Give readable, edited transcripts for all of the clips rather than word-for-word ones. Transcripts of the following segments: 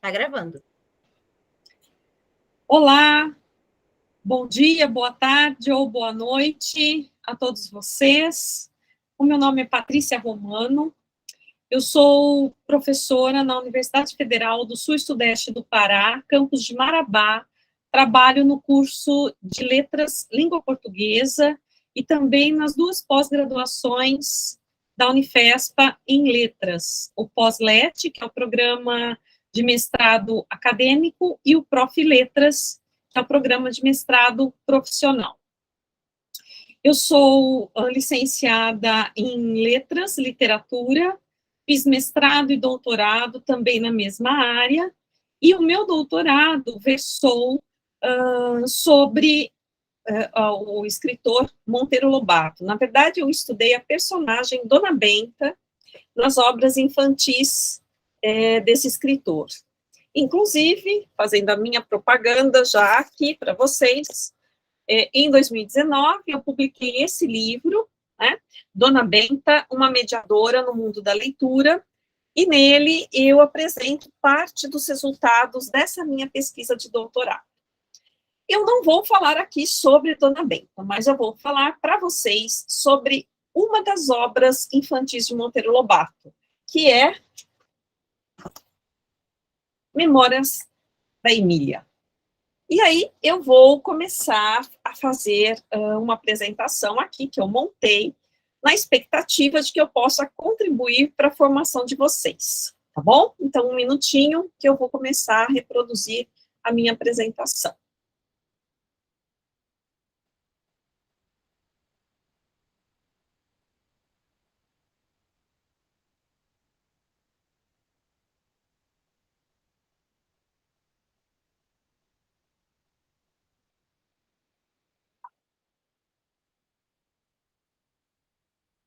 Tá gravando. Olá, bom dia, boa tarde ou boa noite a todos vocês. O meu nome é Patrícia Romano, eu sou professora na Universidade Federal do Sul e Sudeste do Pará, campus de Marabá, trabalho no curso de Letras Língua Portuguesa e também nas duas pós-graduações da Unifespa em Letras, o POSLET, que é o programa de mestrado acadêmico, e o Prof. Letras, que é o programa de mestrado profissional. Eu sou licenciada em Letras, Literatura, fiz mestrado e doutorado também na mesma área, e o meu doutorado versou sobre o escritor Monteiro Lobato. Na verdade, eu estudei a personagem Dona Benta nas obras infantis desse escritor. Inclusive, fazendo a minha propaganda já aqui para vocês, em 2019, eu publiquei esse livro, né, Dona Benta, uma mediadora no mundo da leitura, e nele eu apresento parte dos resultados dessa minha pesquisa de doutorado. Eu não vou falar aqui sobre Dona Benta, mas eu vou falar para vocês sobre uma das obras infantis de Monteiro Lobato, que é Memórias da Emília. E aí eu vou começar a fazer uma apresentação aqui que eu montei, na expectativa de que eu possa contribuir para a formação de vocês, tá bom? Então, um minutinho que eu vou começar a reproduzir a minha apresentação.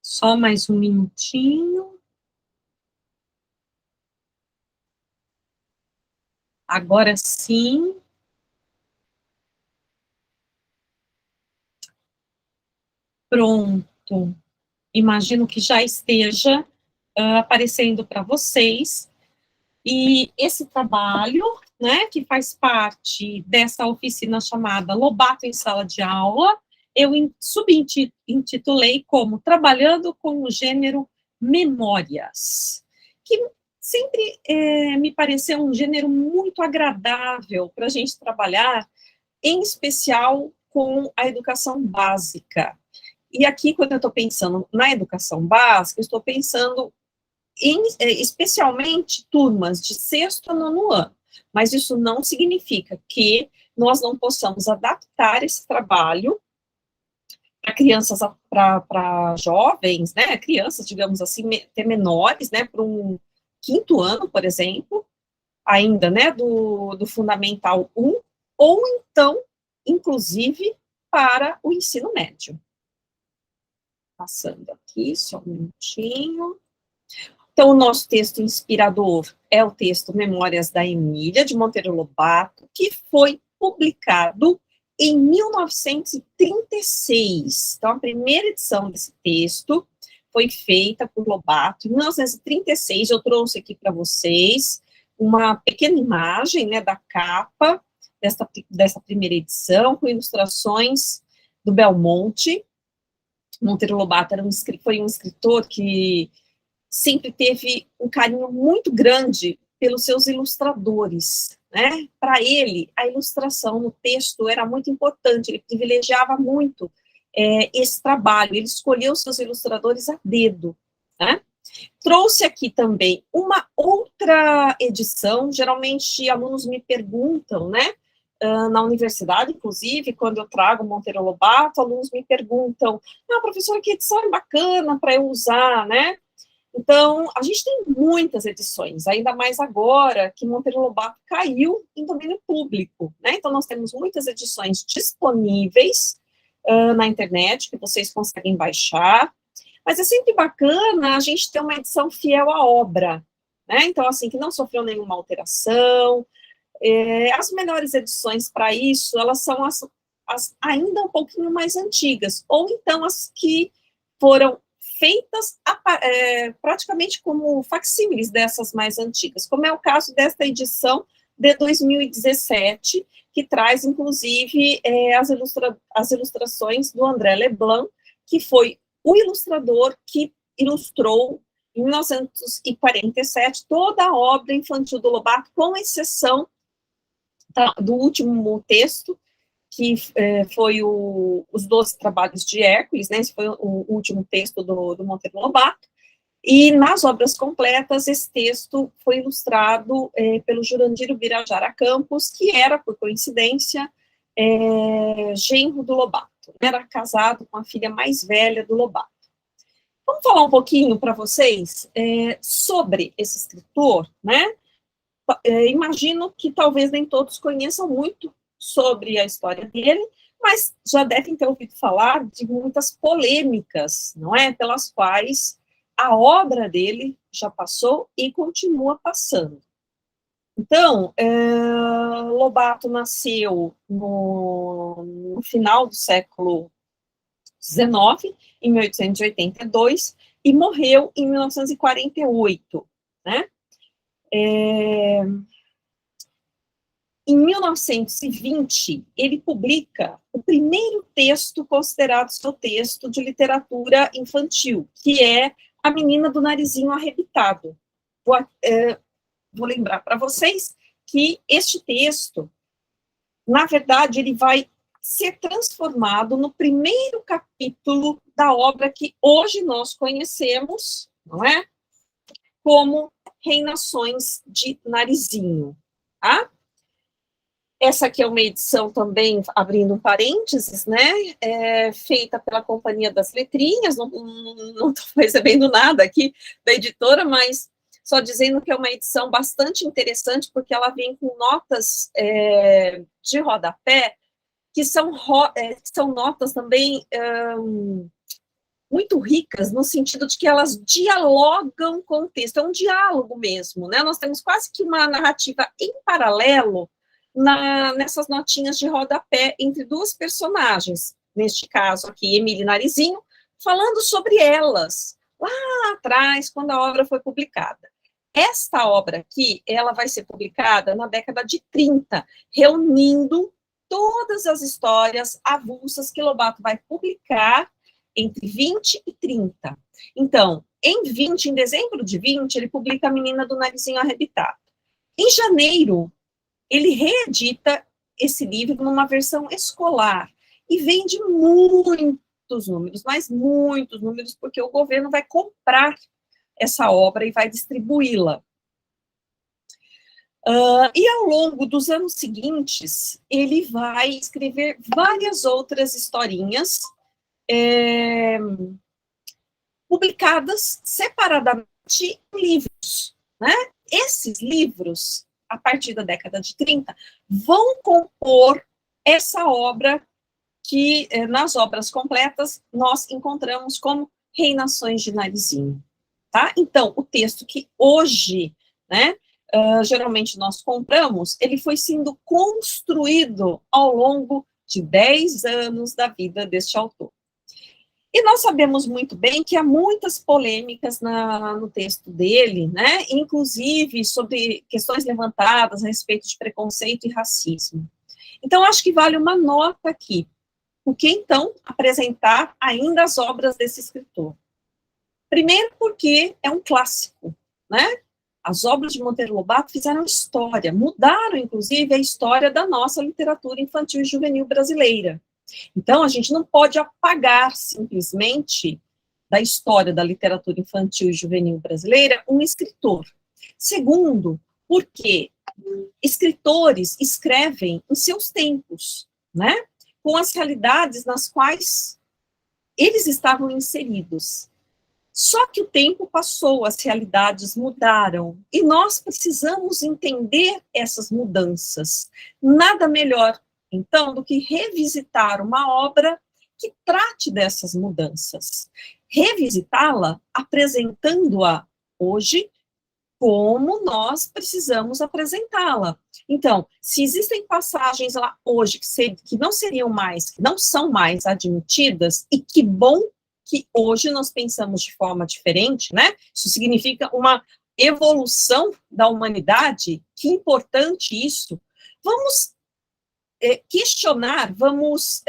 Só mais um minutinho. Agora sim. Pronto. Imagino que já esteja aparecendo para vocês. E esse trabalho, né, que faz parte dessa oficina chamada Lobato em Sala de Aula, eu subintitulei como Trabalhando com o Gênero Memórias, que sempre me pareceu um gênero muito agradável para a gente trabalhar, em especial com a educação básica. E aqui, quando eu estou pensando na educação básica, eu estou pensando especialmente turmas de sexto a nono ano, mas isso não significa que nós não possamos adaptar esse trabalho para crianças, para jovens, né, crianças, digamos assim, até menores, né, para um quinto ano, por exemplo, ainda, né, do Fundamental 1, ou então, inclusive, para o ensino médio. Passando aqui, só um minutinho. Então, o nosso texto inspirador é o texto Memórias da Emília, de Monteiro Lobato, que foi publicado em 1936. Então, a primeira edição desse texto foi feita por Lobato. Em 1936, eu trouxe aqui para vocês uma pequena imagem, né, da capa dessa primeira edição, com ilustrações do Belmonte. Monteiro Lobato foi um escritor que sempre teve um carinho muito grande pelos seus ilustradores, né? Para ele, a ilustração no texto era muito importante, ele privilegiava muito esse trabalho, ele escolheu seus ilustradores a dedo, né? Trouxe aqui também uma outra edição, geralmente alunos me perguntam, né? Na universidade, inclusive, quando eu trago Monteiro Lobato, alunos me perguntam, professora, que edição é bacana para eu usar, né? Então, a gente tem muitas edições, ainda mais agora que Monteiro Lobato caiu em domínio público, né? Então, nós temos muitas edições disponíveis na internet, que vocês conseguem baixar, mas é sempre bacana a gente ter uma edição fiel à obra, né? Então, assim, que não sofreu nenhuma alteração. As melhores edições para isso, elas são as ainda um pouquinho mais antigas, ou então as que foram feitas praticamente como facsímiles dessas mais antigas, como é o caso desta edição de 2017, que traz, inclusive, as ilustrações do André Leblanc, que foi o ilustrador que ilustrou, em 1947, toda a obra infantil do Lobato, com exceção do último texto, que foi os 12 Trabalhos de Hércules, né? Esse foi o último texto do Monteiro Lobato, e nas obras completas, esse texto foi ilustrado pelo Jurandir Ubirajara Campos, que era, por coincidência, genro do Lobato, era casado com a filha mais velha do Lobato. Vamos falar um pouquinho para vocês sobre esse escritor, né? Imagino que talvez nem todos conheçam muito sobre a história dele, mas já devem ter ouvido falar de muitas polêmicas, não é? Pelas quais a obra dele já passou e continua passando. Então, Lobato nasceu no final do século XIX, em 1882, e morreu em 1948, né? Em 1920, ele publica o primeiro texto considerado seu texto de literatura infantil, que é A Menina do Narizinho Arrebitado. Vou lembrar para vocês que este texto, na verdade, ele vai ser transformado no primeiro capítulo da obra que hoje nós conhecemos, não é? Como Reinações de Narizinho, tá? Essa aqui é uma edição também, abrindo um parênteses, né, feita pela Companhia das Letrinhas, não estou recebendo nada aqui da editora, mas só dizendo que é uma edição bastante interessante, porque ela vem com notas de rodapé, que são notas também muito ricas, no sentido de que elas dialogam com o texto, é um diálogo mesmo, né, nós temos quase que uma narrativa em paralelo, nessas notinhas de rodapé entre duas personagens, neste caso aqui, Emília e Narizinho, falando sobre elas, lá atrás, quando a obra foi publicada. Esta obra aqui, ela vai ser publicada na década de 30, reunindo todas as histórias avulsas que Lobato vai publicar entre 20 e 30. Então, em dezembro de 20, ele publica A Menina do Narizinho Arrebitado. Em janeiro, ele reedita esse livro numa versão escolar e vende muitos números, mas muitos números, porque o governo vai comprar essa obra e vai distribuí-la. E ao longo dos anos seguintes, ele vai escrever várias outras historinhas publicadas separadamente em livros, né? Esses livros, a partir da década de 30, vão compor essa obra que, nas obras completas, nós encontramos como Reinações de Narizinho, tá? Então, o texto que hoje, né, geralmente nós compramos, ele foi sendo construído ao longo de 10 anos da vida deste autor. E nós sabemos muito bem que há muitas polêmicas no texto dele, né, inclusive sobre questões levantadas a respeito de preconceito e racismo. Então, acho que vale uma nota aqui. Por que, então, apresentar ainda as obras desse escritor? Primeiro, porque é um clássico, né? As obras de Monteiro Lobato fizeram história, mudaram, inclusive, a história da nossa literatura infantil e juvenil brasileira. Então, a gente não pode apagar, simplesmente, da história da literatura infantil e juvenil brasileira um escritor. Segundo, porque escritores escrevem em seus tempos, né? Com as realidades nas quais eles estavam inseridos. Só que o tempo passou, as realidades mudaram, e nós precisamos entender essas mudanças. Nada melhor, então, do que revisitar uma obra que trate dessas mudanças. Revisitá-la, apresentando-a hoje como nós precisamos apresentá-la. Então, se existem passagens lá hoje que não seriam mais, que não são mais admitidas, e que bom que hoje nós pensamos de forma diferente, né? Isso significa uma evolução da humanidade, que importante isso. Vamos questionar, vamos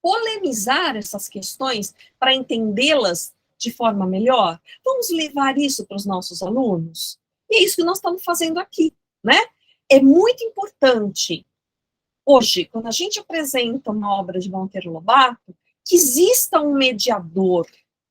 polemizar essas questões para entendê-las de forma melhor? Vamos levar isso para os nossos alunos? E é isso que nós estamos fazendo aqui, né? É muito importante, hoje, quando a gente apresenta uma obra de Monteiro Lobato, que exista um mediador,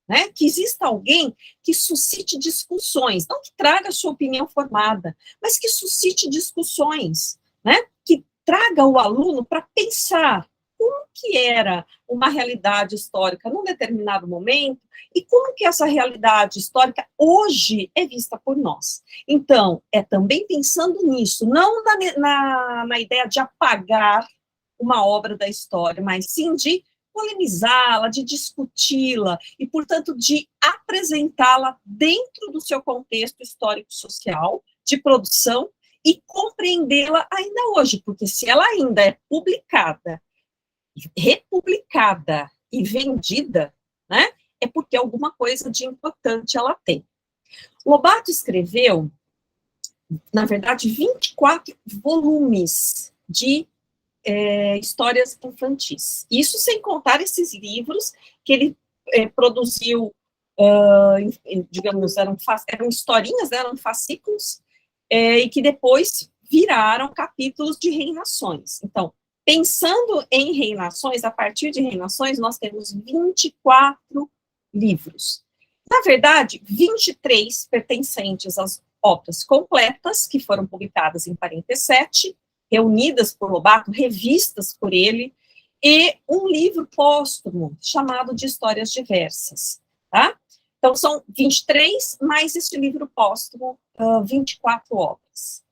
né? Que exista alguém que suscite discussões, não que traga a sua opinião formada, mas que suscite discussões, né? Que traga o aluno para pensar como que era uma realidade histórica num determinado momento e como que essa realidade histórica hoje é vista por nós. Então, é também pensando nisso, não na ideia de apagar uma obra da história, mas sim de polemizá-la, de discuti-la e, portanto, de apresentá-la dentro do seu contexto histórico-social, de produção, e compreendê-la ainda hoje, porque se ela ainda é publicada, republicada e vendida, né, é porque alguma coisa de importante ela tem. Lobato escreveu, na verdade, 24 volumes de histórias infantis. Isso sem contar esses livros que ele produziu, digamos, eram historinhas, né, eram fascículos, e que depois viraram capítulos de reinações. Então, pensando em reinações, a partir de reinações, nós temos 24 livros. Na verdade, 23 pertencentes às obras completas, que foram publicadas em 47, reunidas por Lobato, revistas por ele, e um livro póstumo chamado de Histórias Diversas, tá? Então, são 23, mais este livro póstumo, 24 obras.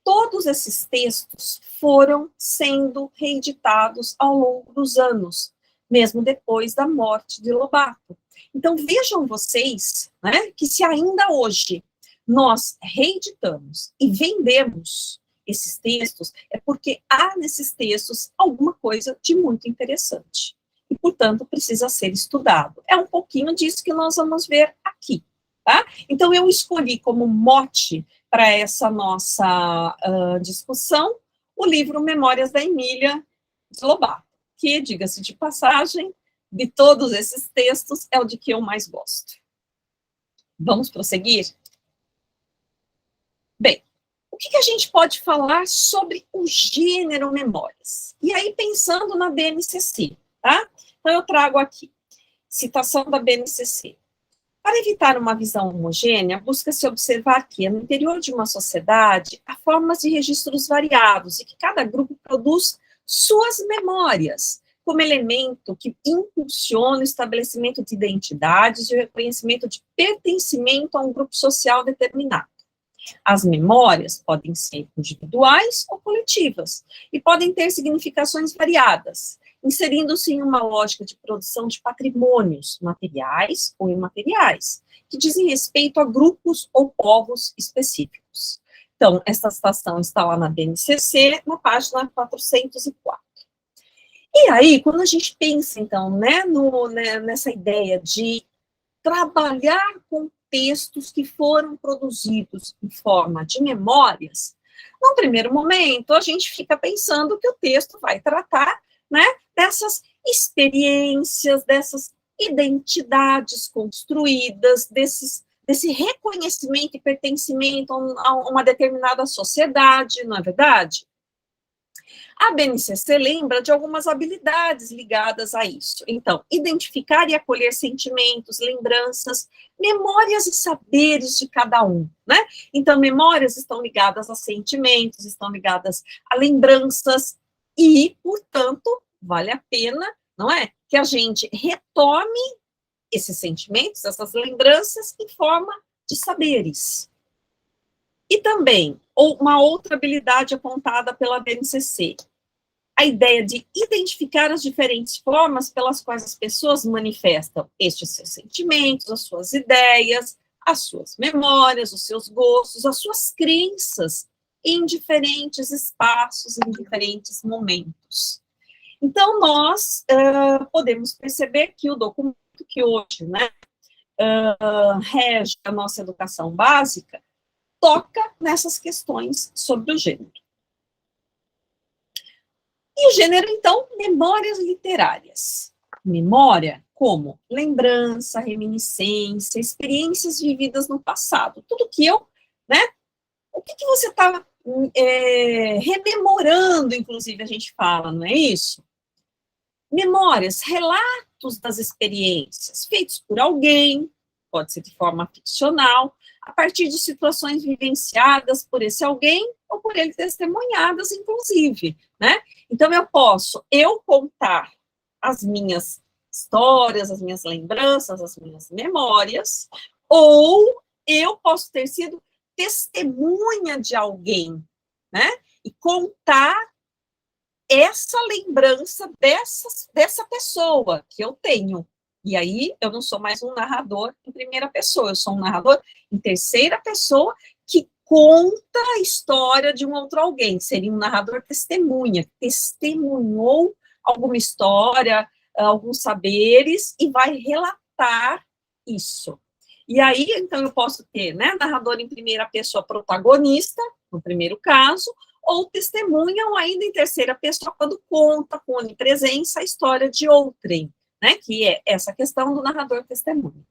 Todos esses textos foram sendo reeditados ao longo dos anos, mesmo depois da morte de Lobato. Então, vejam vocês, né, que se ainda hoje nós reeditamos e vendemos esses textos, é porque há nesses textos alguma coisa de muito interessante. E, portanto, precisa ser estudado. É um pouquinho disso que nós vamos ver aqui, tá? Então, eu escolhi como mote para essa nossa discussão o livro Memórias da Emília de Lobato, que, diga-se de passagem, de todos esses textos, é o de que eu mais gosto. Vamos prosseguir? Bem, o que a gente pode falar sobre o gênero memórias? E aí, pensando na BNCC, tá? Então, eu trago aqui, citação da BNCC. Para evitar uma visão homogênea, busca-se observar que, no interior de uma sociedade, há formas de registros variados e que cada grupo produz suas memórias, como elemento que impulsiona o estabelecimento de identidades e o reconhecimento de pertencimento a um grupo social determinado. As memórias podem ser individuais ou coletivas e podem ter significações variadas, inserindo-se em uma lógica de produção de patrimônios materiais ou imateriais, que dizem respeito a grupos ou povos específicos. Então, essa citação está lá na BNCC, na página 404. E aí, quando a gente pensa, então, né, nessa ideia de trabalhar com textos que foram produzidos em forma de memórias, num primeiro momento, a gente fica pensando que o texto vai tratar, né, dessas experiências, dessas identidades construídas, desse reconhecimento e pertencimento a uma determinada sociedade, não é verdade? A BNCC lembra de algumas habilidades ligadas a isso. Então, identificar e acolher sentimentos, lembranças, memórias e saberes de cada um, né? Então, memórias estão ligadas a sentimentos, estão ligadas a lembranças e, portanto, vale a pena, não é? Que a gente retome esses sentimentos, essas lembranças, em forma de saberes. E também, uma outra habilidade apontada pela BNCC, a ideia de identificar as diferentes formas pelas quais as pessoas manifestam estes seus sentimentos, as suas ideias, as suas memórias, os seus gostos, as suas crenças em diferentes espaços, em diferentes momentos. Então, nós podemos perceber que o documento que hoje, né, rege a nossa educação básica, toca nessas questões sobre o gênero. E o gênero, então, memórias literárias. Memória como lembrança, reminiscência, experiências vividas no passado. Tudo que eu, né? O que você está rememorando, inclusive, a gente fala, não é isso? Memórias, relatos das experiências feitos por alguém, pode ser de forma ficcional, a partir de situações vivenciadas por esse alguém ou por ele testemunhadas, inclusive, né? Então, eu contar as minhas histórias, as minhas lembranças, as minhas memórias, ou eu posso ter sido testemunha de alguém, né? E contar essa lembrança dessa pessoa que eu tenho. E aí, eu não sou mais um narrador em primeira pessoa, eu sou um narrador em terceira pessoa que conta a história de um outro alguém. Seria um narrador testemunha, que testemunhou alguma história, alguns saberes, e vai relatar isso. E aí, então, eu posso ter, né, narrador em primeira pessoa protagonista, no primeiro caso, ou testemunham ainda em terceira pessoa quando conta com onipresença a história de outrem, né, que é essa questão do narrador testemunha.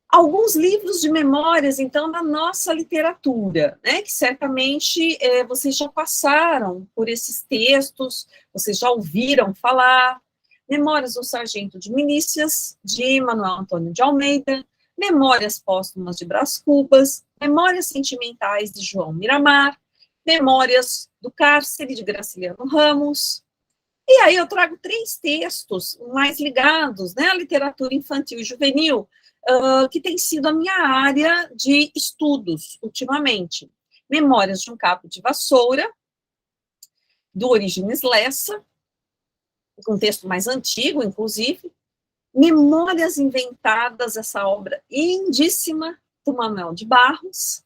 Alguns livros de memórias, então, da nossa literatura, né, que certamente vocês já passaram por esses textos, vocês já ouviram falar. Memórias do Sargento de Milícias, de Manuel Antônio de Almeida, Memórias Póstumas de Brás Cubas, Memórias Sentimentais de João Miramar, Memórias do Cárcere, de Graciliano Ramos. E aí eu trago 3 textos mais ligados, né, à literatura infantil e juvenil, que tem sido a minha área de estudos ultimamente. Memórias de um Cabo de Vassoura, do Orígenes Lessa, um texto mais antigo, inclusive, Memórias Inventadas, essa obra lindíssima, do Manuel de Barros,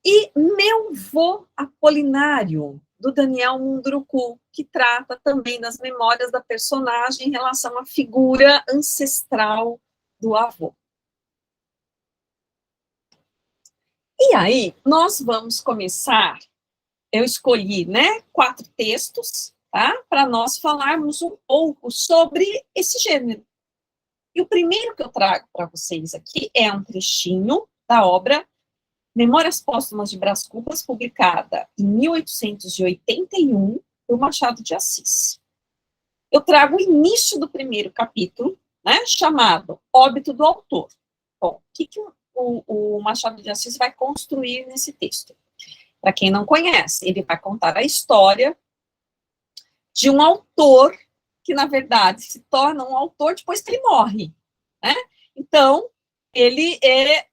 e Meu Vô Apolinário, do Daniel Munduruku, que trata também das memórias da personagem em relação à figura ancestral do avô. E aí, nós vamos começar, eu escolhi, né, 4 textos, tá, para nós falarmos um pouco sobre esse gênero. E o primeiro que eu trago para vocês aqui é um trechinho da obra Memórias Póstumas de Brás Cubas, publicada em 1881, por Machado de Assis. Eu trago o início do primeiro capítulo, né, chamado Óbito do Autor. Bom, o que o Machado de Assis vai construir nesse texto? Para quem não conhece, ele vai contar a história de um autor que, na verdade, se torna um autor depois que ele morre, né? Então, ele é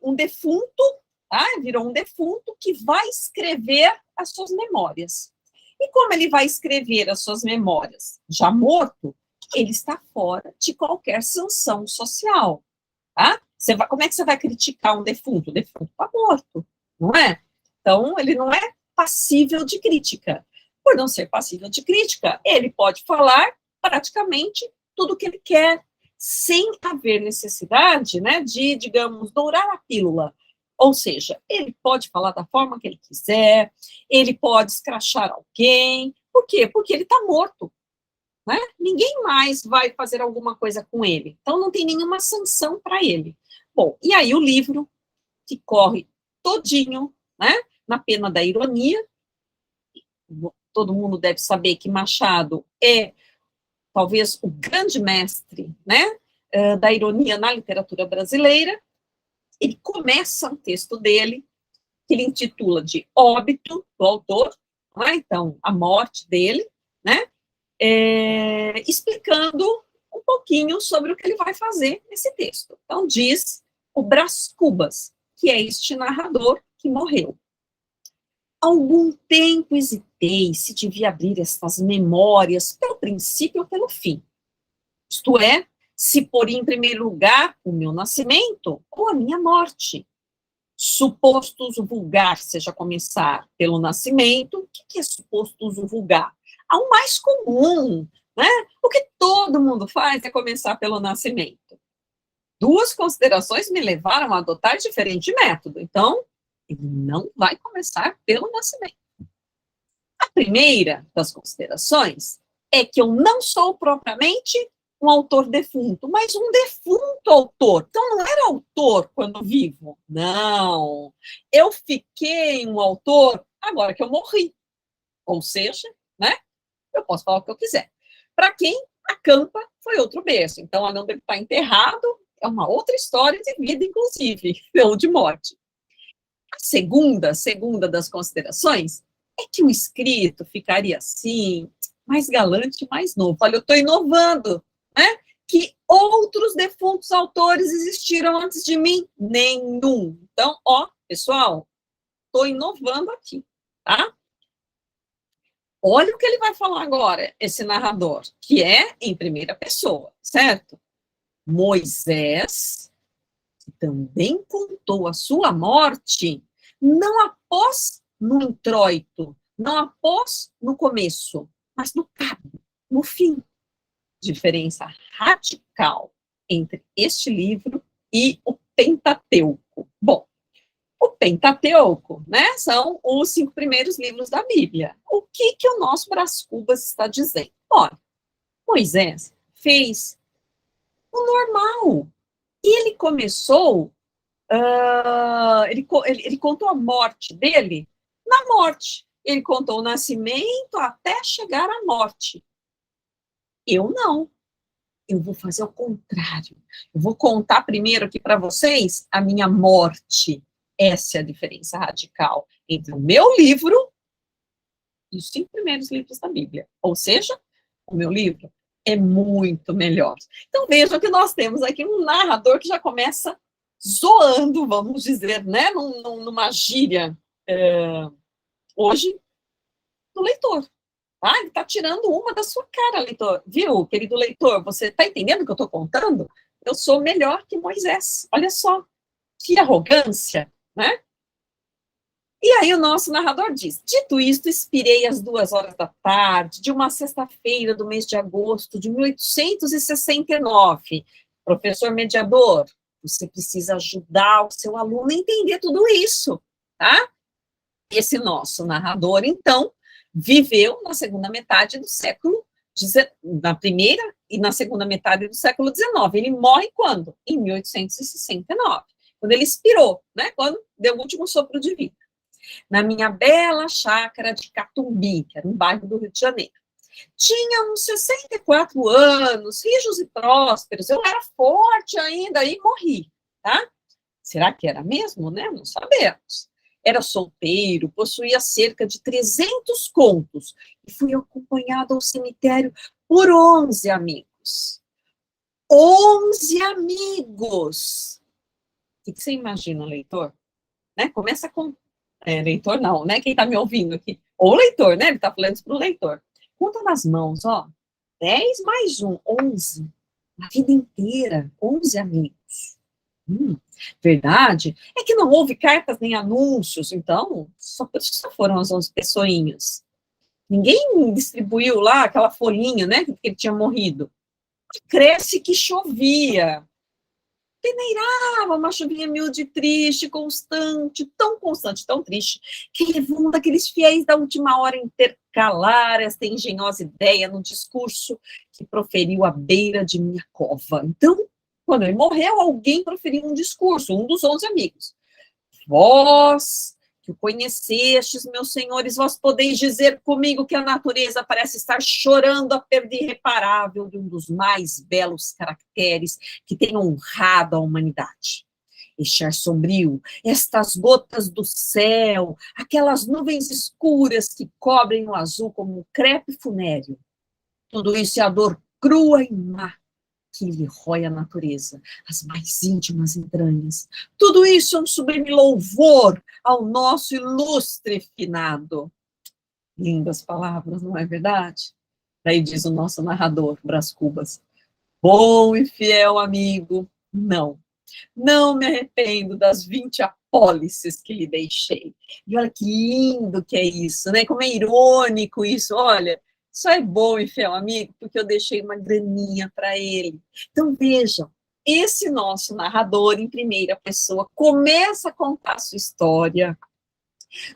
um defunto, tá? Virou um defunto que vai escrever as suas memórias. E como ele vai escrever as suas memórias já morto, ele está fora de qualquer sanção social, tá? Como é que você vai criticar um defunto? O defunto está morto, não é? Então, ele não é passível de crítica. Por não ser passível de crítica, ele pode falar praticamente tudo o que ele quer, sem haver necessidade, né, de, digamos, dourar a pílula. Ou seja, ele pode falar da forma que ele quiser, ele pode escrachar alguém. Por quê? Porque ele está morto, né? Ninguém mais vai fazer alguma coisa com ele. Então, não tem nenhuma sanção para ele. Bom, e aí o livro, que corre todinho, né, na pena da ironia. Todo mundo deve saber que Machado é talvez o grande mestre, né, da ironia na literatura brasileira. Ele começa um texto dele, que ele intitula de Óbito do Autor, né, então, a morte dele, né, explicando um pouquinho sobre o que ele vai fazer nesse texto. Então, diz o Brás Cubas, que é este narrador que morreu. Algum tempo hesitei se devia abrir estas memórias pelo princípio ou pelo fim. Isto é, se pôr em primeiro lugar o meu nascimento ou a minha morte. Suposto uso vulgar, seja começar pelo nascimento. O que é suposto uso vulgar? O mais comum, né? O que todo mundo faz é começar pelo nascimento. Duas considerações me levaram a adotar diferente método. Então, ele não vai começar pelo nascimento. A primeira das considerações é que eu não sou propriamente um autor defunto, mas um defunto autor. Então, não era autor quando vivo. Não. Eu fiquei um autor agora que eu morri. Ou seja, né? Eu posso falar o que eu quiser. Para quem acampa foi outro berço. Então, a não dele estar enterrado é uma outra história de vida, inclusive, ou de morte. A segunda das considerações é que o escrito ficaria assim, mais galante, mais novo. Olha, eu estou inovando, né? Que outros defuntos autores existiram antes de mim? Nenhum. Então, ó, pessoal, estou inovando aqui, tá? Olha o que ele vai falar agora, esse narrador, que é em primeira pessoa, certo? Moisés, que também contou a sua morte, não após no introito, não após no começo, mas no cabo, no fim. Diferença radical entre este livro e o Pentateuco. Bom, o Pentateuco, né, são os 5 primeiros livros da Bíblia. O que o nosso Brás Cubas está dizendo? Olha, Moisés fez o normal. E ele começou, ele contou a morte dele na morte. Ele contou o nascimento até chegar à morte. Eu não. Eu vou fazer o contrário. Eu vou contar primeiro aqui para vocês a minha morte. Essa é a diferença radical entre o meu livro e os 5 primeiros livros da Bíblia. Ou seja, o meu livro é muito melhor. Então vejam que nós temos aqui um narrador que já começa zoando, vamos dizer, né, numa gíria hoje, do leitor. Ah, ele está tirando uma da sua cara, leitor. Viu, querido leitor? Você está entendendo o que eu estou contando? Eu sou melhor que Moisés. Olha só, que arrogância, né? E aí o nosso narrador diz, dito isto, expirei às 2h da tarde de uma sexta-feira do mês de agosto de 1869. Professor mediador, você precisa ajudar o seu aluno a entender tudo isso, tá? Esse nosso narrador, então, viveu na segunda metade do século, na primeira e na segunda metade do século XIX. Ele morre quando? Em 1869, quando ele expirou, né? Quando deu o último sopro de vida. Na minha bela chácara de Catumbi, que era um bairro do Rio de Janeiro. Tinha uns 64 anos, rijos e prósperos, eu era forte ainda e morri, tá? Será que era mesmo, né? Não sabemos. Era solteiro, possuía cerca de 300 contos e fui acompanhado ao cemitério por 11 amigos. 11 amigos! O que você imagina, leitor? Né? Começa com... leitor não, né? Quem está me ouvindo aqui. Ou leitor, né? Ele está falando isso para o leitor. Conta nas mãos, ó. 10 mais 1, 11. A vida inteira, 11 amigos. Verdade é que não houve cartas nem anúncios, então, só por isso só foram as 11 pessoinhas. Ninguém distribuiu lá aquela folhinha, né, que ele tinha morrido. Cresce que chovia. Peneirava uma chuvinha miúda e triste, constante, tão triste, que levou um daqueles fiéis da última hora a intercalar esta engenhosa ideia no discurso que proferiu à beira de minha cova. Então, quando ele morreu, alguém proferiu um discurso, um dos 11 amigos. Vós, que o conhecestes, meus senhores, vós podeis dizer comigo que a natureza parece estar chorando a perda irreparável de um dos mais belos caracteres que tem honrado a humanidade. Este ar sombrio, estas gotas do céu, aquelas nuvens escuras que cobrem o azul como um crepe funéreo. Tudo isso é a dor crua e má que lhe rói a natureza, as mais íntimas entranhas. Tudo isso é um sublime louvor ao nosso ilustre finado. Lindas palavras, não é verdade? Daí diz o nosso narrador, Brás Cubas, bom e fiel amigo, não me arrependo das 20 apólices que lhe deixei. E olha que lindo que é isso, né? Como é irônico isso. Olha, só é bom e fiel amigo porque eu deixei uma graninha para ele. Então vejam, esse nosso narrador em primeira pessoa começa a contar a sua história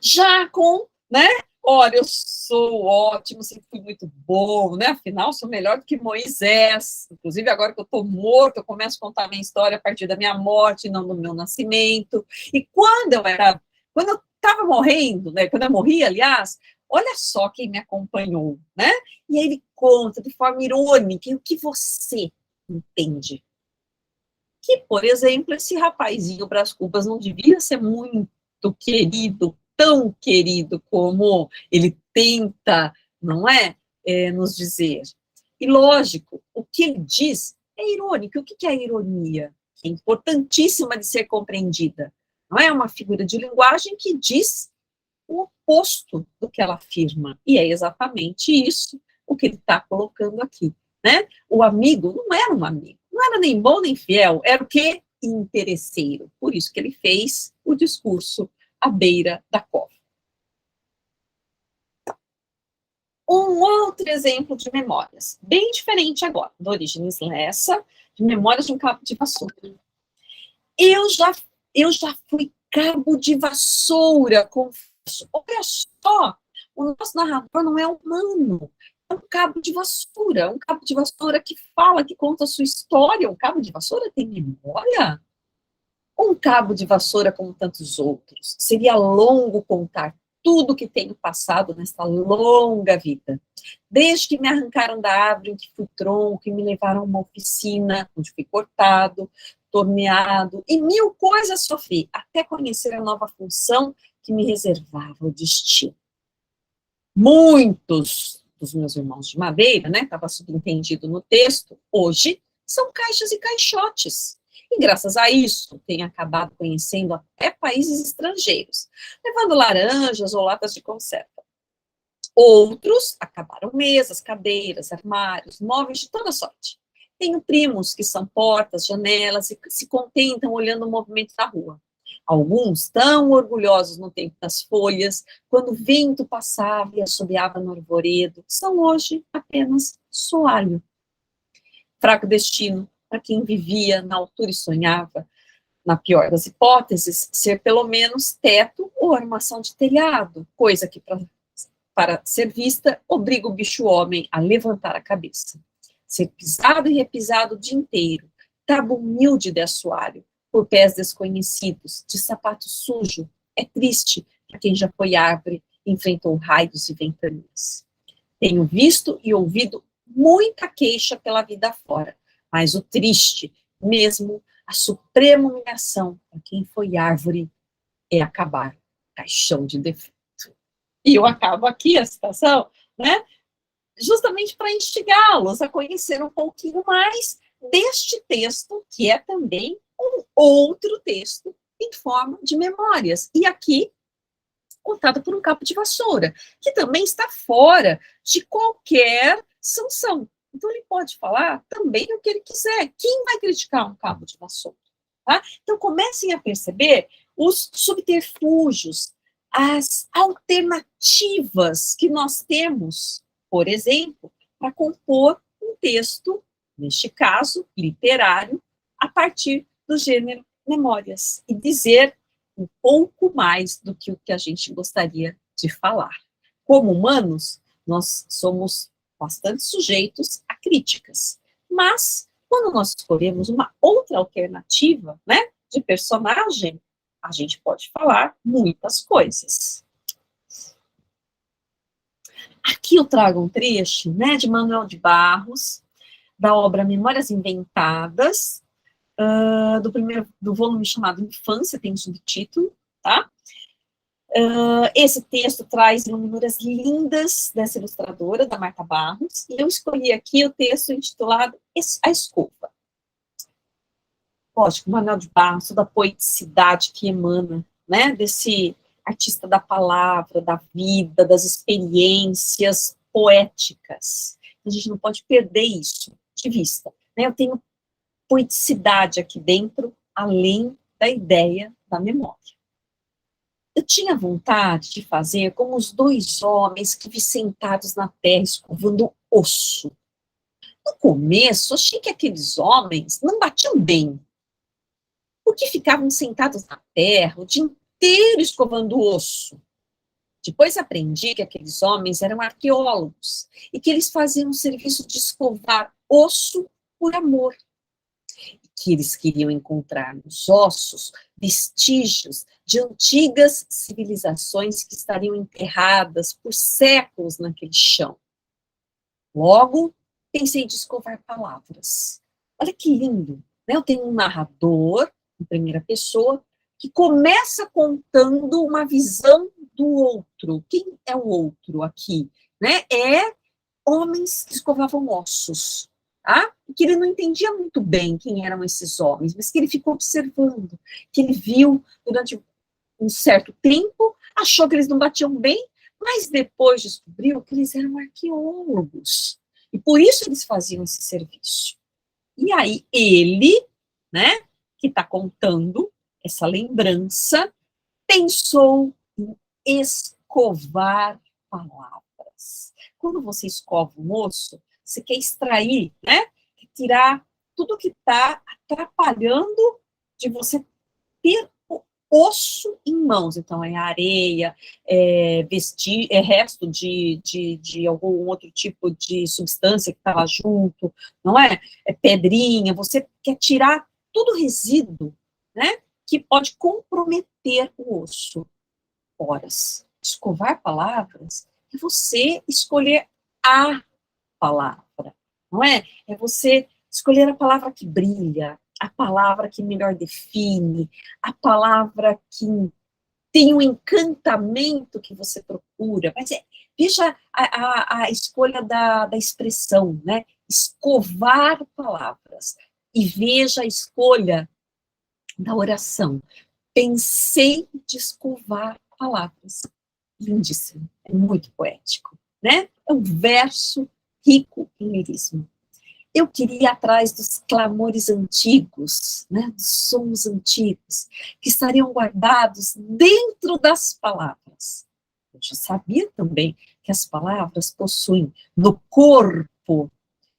já com, né? Olha, eu sou ótimo, sempre fui muito bom, né? Afinal, sou melhor do que Moisés. Inclusive, agora que eu estou morto, eu começo a contar a minha história a partir da minha morte, não do meu nascimento. E quando eu estava morrendo, né? Quando eu morri, aliás, olha só quem me acompanhou, né? E aí ele conta de forma irônica o que você entende. Que, por exemplo, esse rapazinho Brás Cubas não devia ser muito querido, tão querido como ele tenta, não é, nos dizer. E, lógico, o que ele diz é irônico. O que é a ironia? É importantíssima de ser compreendida. Não é uma figura de linguagem que diz o oposto do que ela afirma. E é exatamente isso o que ele está colocando aqui. Né? O amigo não era um amigo, não era nem bom nem fiel, era o quê? Interesseiro. Por isso que ele fez o discurso à beira da cova. Um outro exemplo de memórias, bem diferente agora, do Orígenes Lessa, de memórias de um cabo de vassoura. Eu já fui cabo de vassoura, confesso. Olha só, o nosso narrador não é humano, é um cabo de vassoura que fala, que conta a sua história. Um cabo de vassoura tem memória? Um cabo de vassoura, como tantos outros, seria longo contar tudo que tenho passado nesta longa vida. Desde que me arrancaram da árvore em que fui tronco, e me levaram a uma oficina, onde fui cortado, torneado, e mil coisas sofri, até conhecer a nova função que me reservava o destino. Muitos dos meus irmãos de madeira, né, estava subentendido no texto, hoje são caixas e caixotes. E graças a isso, tenho acabado conhecendo até países estrangeiros, levando laranjas ou latas de conserva. Outros acabaram mesas, cadeiras, armários, móveis de toda sorte. Tenho primos que são portas, janelas e se contentam olhando o movimento da rua. Alguns tão orgulhosos no tempo das folhas, quando o vento passava e assobiava no arvoredo, são hoje apenas soalho. Fraco destino para quem vivia na altura e sonhava, na pior das hipóteses, ser pelo menos teto ou armação de telhado, coisa que para ser vista, obriga o bicho-homem a levantar a cabeça. Ser pisado e repisado o dia inteiro, cabo humilde de assoalho, por pés desconhecidos, de sapato sujo, é triste para quem já foi árvore e enfrentou raios e ventanias. Tenho visto e ouvido muita queixa pela vida fora, mas o triste, mesmo a suprema humilhação para quem foi árvore, é acabar caixão de defeito. E eu acabo aqui a citação, né, justamente para instigá-los a conhecer um pouquinho mais deste texto, que é também um outro texto em forma de memórias. E aqui, contado por um cabo de vassoura, que também está fora de qualquer sanção. Então, ele pode falar também o que ele quiser. Quem vai criticar um cabo de vassoura? Tá? Então, comecem a perceber os subterfúgios, as alternativas que nós temos, por exemplo, para compor um texto, neste caso, literário, a partir do gênero memórias, e dizer um pouco mais do que o que a gente gostaria de falar. Como humanos, nós somos bastante sujeitos a críticas, mas quando nós escolhemos uma outra alternativa, né, de personagem, a gente pode falar muitas coisas. Aqui eu trago um trecho, né, de Manuel de Barros, da obra Memórias Inventadas, do volume chamado Infância, tem um subtítulo, tá? Esse texto traz iluminuras lindas dessa ilustradora, da Marta Barros, e eu escolhi aqui o texto intitulado A Escova. Lógico, Manuel de Barros, toda a poeticidade que emana, né, desse artista da palavra, da vida, das experiências poéticas. A gente não pode perder isso de vista. Né? Eu tenho poeticidade aqui dentro, além da ideia da memória. Eu tinha vontade de fazer como os dois homens que vi sentados na terra escovando osso. No começo, achei que aqueles homens não batiam bem, porque ficavam sentados na terra o dia inteiro escovando osso. Depois aprendi que aqueles homens eram arqueólogos e que eles faziam o serviço de escovar osso por amor, que eles queriam encontrar nos ossos vestígios de antigas civilizações que estariam enterradas por séculos naquele chão. Logo, pensei em escovar palavras. Olha que lindo, né? Eu tenho um narrador, em primeira pessoa, que começa contando uma visão do outro. Quem é o outro aqui? Né? É homens que escovavam ossos, tá? Que ele não entendia muito bem quem eram esses homens, mas que ele ficou observando, que ele viu durante um certo tempo, achou que eles não batiam bem, mas depois descobriu que eles eram arqueólogos, e por isso eles faziam esse serviço. E aí ele, né, que está contando essa lembrança, pensou em escovar palavras. Quando você escova um osso, você quer extrair, né? Tirar tudo que está atrapalhando de você ter o osso em mãos. Então, é areia, é resto de algum outro tipo de substância que está lá junto, não é? É pedrinha, você quer tirar todo o resíduo, né? Que pode comprometer o osso. Horas. Escovar palavras é você escolher a palavra, não é? É você escolher a palavra que brilha, a palavra que melhor define, a palavra que tem o encantamento que você procura. Mas veja a escolha da expressão, né? Escovar palavras. E veja a escolha da oração. Pensei de escovar palavras. Lindíssimo, é muito poético, né? É um verso rico em lirismo. Eu queria ir atrás dos clamores antigos, né, dos sons antigos, que estariam guardados dentro das palavras. Eu já sabia também que as palavras possuem no corpo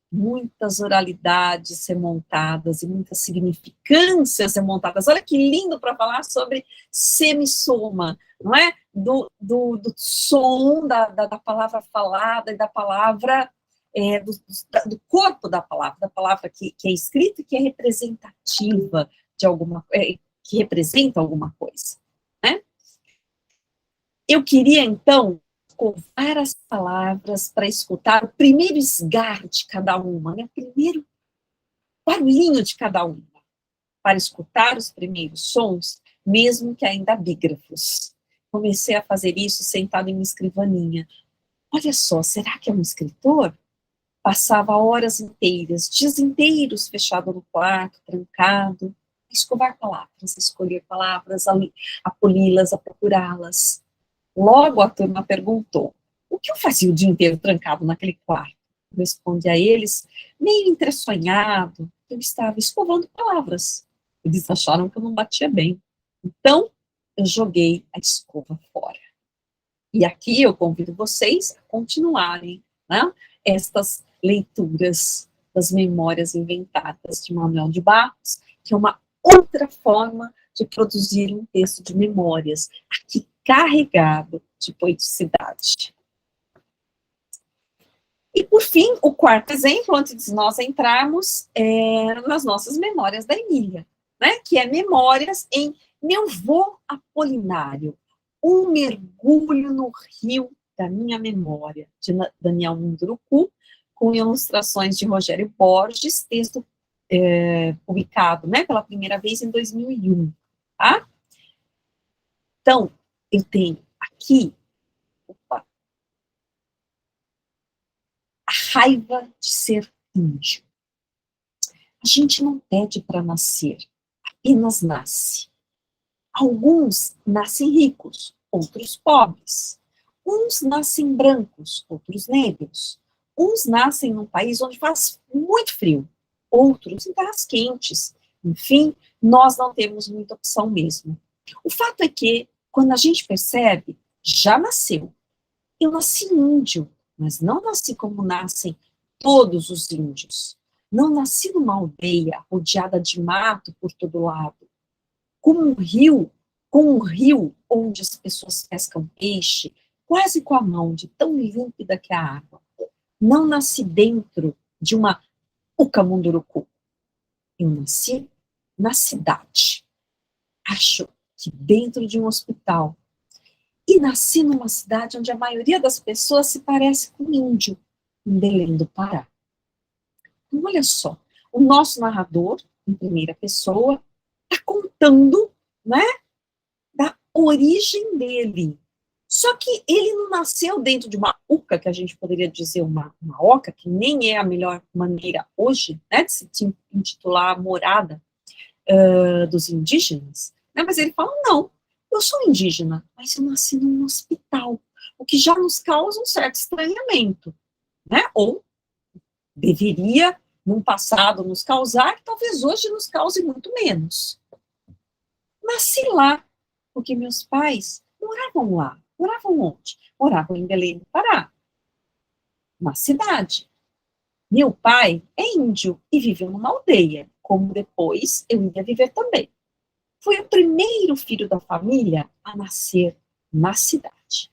muitas oralidades remontadas e muitas significâncias remontadas. Olha que lindo para falar sobre semissoma, não é? Do som da palavra falada e da palavra, do corpo da palavra que é escrita e que é representativa de alguma, que representa alguma coisa, né? Eu queria, então, covar as palavras para escutar o primeiro esgarro de cada uma, né? O primeiro barulhinho de cada uma, para escutar os primeiros sons, mesmo que ainda bígrafos. Comecei a fazer isso sentado em uma escrivaninha. Olha só, será que é um escritor? Passava horas inteiras, dias inteiros fechado no quarto, trancado, a escovar palavras, a escolher palavras, a poli-las, a procurá-las. Logo a turma perguntou: o que eu fazia o dia inteiro trancado naquele quarto? Eu respondi a eles, meio entressonhado, que eu estava escovando palavras. Eles acharam que eu não batia bem. Então, eu joguei a escova fora. E aqui eu convido vocês a continuarem, né, estas leituras das Memórias Inventadas de Manuel de Barros, que é uma outra forma de produzir um texto de memórias, aqui carregado de poeticidade. E, por fim, o quarto exemplo, antes de nós entrarmos nas nossas memórias da Emília, né, que é Memórias em Meu Vô Apolinário, um mergulho no rio da minha memória, de Daniel Munduruku, com ilustrações de Rogério Borges, texto publicado, né, pela primeira vez em 2001, tá? Então, eu tenho aqui, opa, a raiva de ser índio. A gente não pede para nascer, apenas nasce. Alguns nascem ricos, outros pobres. Uns nascem brancos, outros negros. Uns nascem num país onde faz muito frio, outros em terras quentes. Enfim, nós não temos muita opção mesmo. O fato é que quando a gente percebe, já nasceu. Eu nasci índio, mas não nasci como nascem todos os índios. Não nasci numa aldeia rodeada de mato por todo lado, como com um rio onde as pessoas pescam peixe, quase com a mão, de tão límpida que é a água. Não nasci dentro de uma ucamundurucu. Eu nasci na cidade. Acho que dentro de um hospital. E nasci numa cidade onde a maioria das pessoas se parece com índio, em Belém do Pará. Então, olha só, o nosso narrador, em primeira pessoa, está contando, né, da origem dele. Só que ele não nasceu dentro de uma uca, que a gente poderia dizer uma oca, que nem é a melhor maneira hoje, né, de se intitular a morada dos indígenas, né, mas ele fala, não, eu sou indígena, mas eu nasci num hospital, o que já nos causa um certo estranhamento, né, ou deveria, num passado, nos causar, que talvez hoje nos cause muito menos. Nasci lá, porque meus pais moravam lá. Moravam onde? Moravam em Belém do Pará, uma cidade. Meu pai é índio e viveu numa aldeia, como depois eu ia viver também. Foi o primeiro filho da família a nascer na cidade.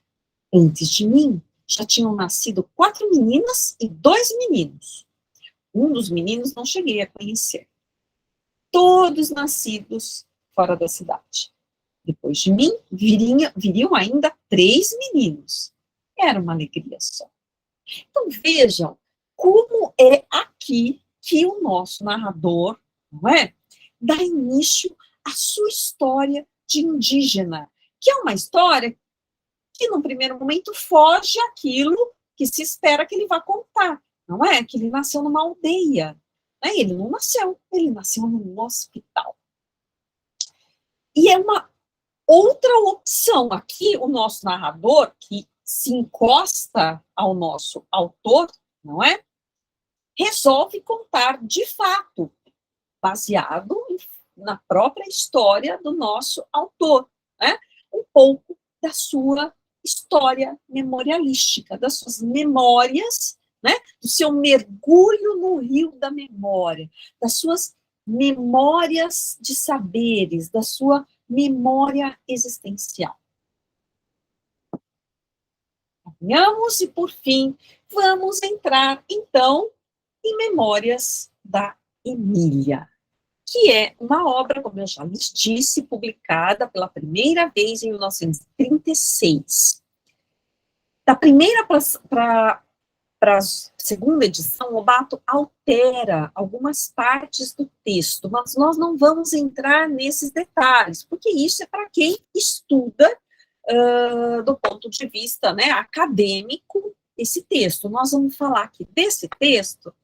Antes de mim, já tinham nascido 4 meninas e 2 meninos. Um dos meninos não cheguei a conhecer. Todos nascidos fora da cidade. Depois de mim, viriam ainda 3 meninos. Era uma alegria só. Então, vejam como é aqui que o nosso narrador, não é, dá início à sua história de indígena, que é uma história que, num primeiro momento, foge àquilo que se espera que ele vá contar, não é? Que ele nasceu numa aldeia. Né? Ele nasceu num hospital. E é uma outra opção. Aqui, o nosso narrador, que se encosta ao nosso autor, não é? Resolve contar de fato, baseado na própria história do nosso autor, né? Um pouco da sua história memorialística, das suas memórias, né? Do seu mergulho no rio da memória, das suas memórias de saberes, da sua memória existencial. Caminhamos e, por fim, vamos entrar, então, em Memórias da Emília, que é uma obra, como eu já lhes disse, publicada pela primeira vez em 1936. Da primeira para a segunda edição, o Lobato altera algumas partes do texto, mas nós não vamos entrar nesses detalhes, porque isso é para quem estuda do ponto de vista, né, acadêmico esse texto. Nós vamos falar aqui desse texto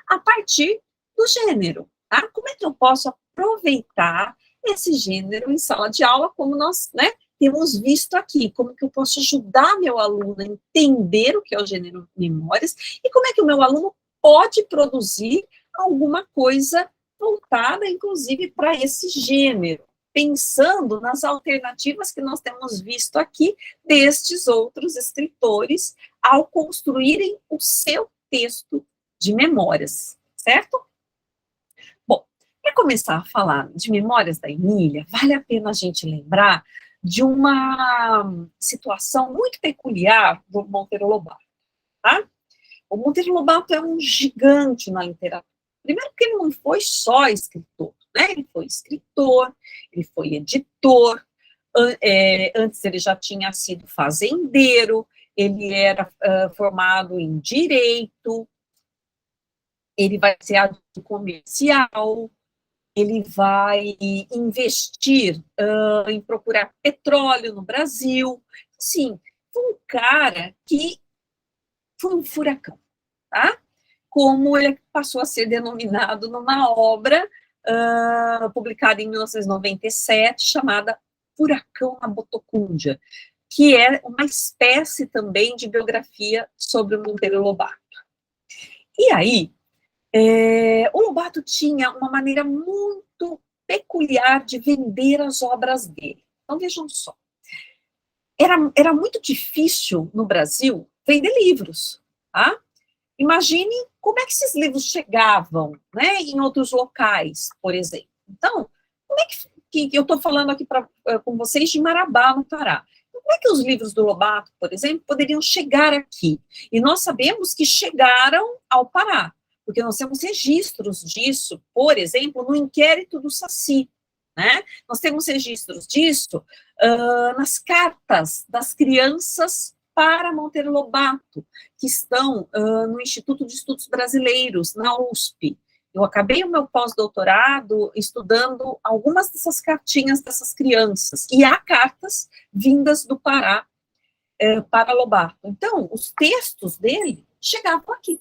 a partir do gênero. Tá? Como é que eu posso aproveitar esse gênero em sala de aula, como nós, né, temos visto aqui? Como que eu posso ajudar meu aluno a entender o que é o gênero memórias e como é que o meu aluno pode produzir alguma coisa voltada, inclusive, para esse gênero, pensando nas alternativas que nós temos visto aqui destes outros escritores ao construírem o seu texto de memórias, certo? Bom, para começar a falar de Memórias da Emília, vale a pena a gente lembrar de uma situação muito peculiar do Monteiro Lobato, tá? O Monteiro Lobato é um gigante na literatura. Primeiro porque ele não foi só escritor, né? Ele foi escritor, ele foi editor, antes ele já tinha sido fazendeiro, ele era formado em direito, ele vai ser adulto comercial, ele vai investir em procurar petróleo no Brasil. Sim, foi um cara que foi um furacão, tá? Como ele passou a ser denominado numa obra publicada em 1997, chamada Furacão na Botocúndia, que é uma espécie também de biografia sobre o Monteiro Lobato. E aí, o Lobato tinha uma maneira muito peculiar de vender as obras dele. Então, vejam só. era muito difícil no Brasil vender livros, tá? Imagine como é que esses livros chegavam, né, em outros locais, por exemplo. Então, como é que eu estou falando aqui com vocês de Marabá, no Pará? Como é que os livros do Lobato, por exemplo, poderiam chegar aqui? E nós sabemos que chegaram ao Pará, porque nós temos registros disso, por exemplo, no inquérito do Saci, né? Nós temos registros disso nas cartas das crianças para Monteiro Lobato, que estão no Instituto de Estudos Brasileiros, na USP. Eu acabei o meu pós-doutorado estudando algumas dessas cartinhas dessas crianças, e há cartas vindas do Pará para Lobato. Então, os textos dele chegavam aqui,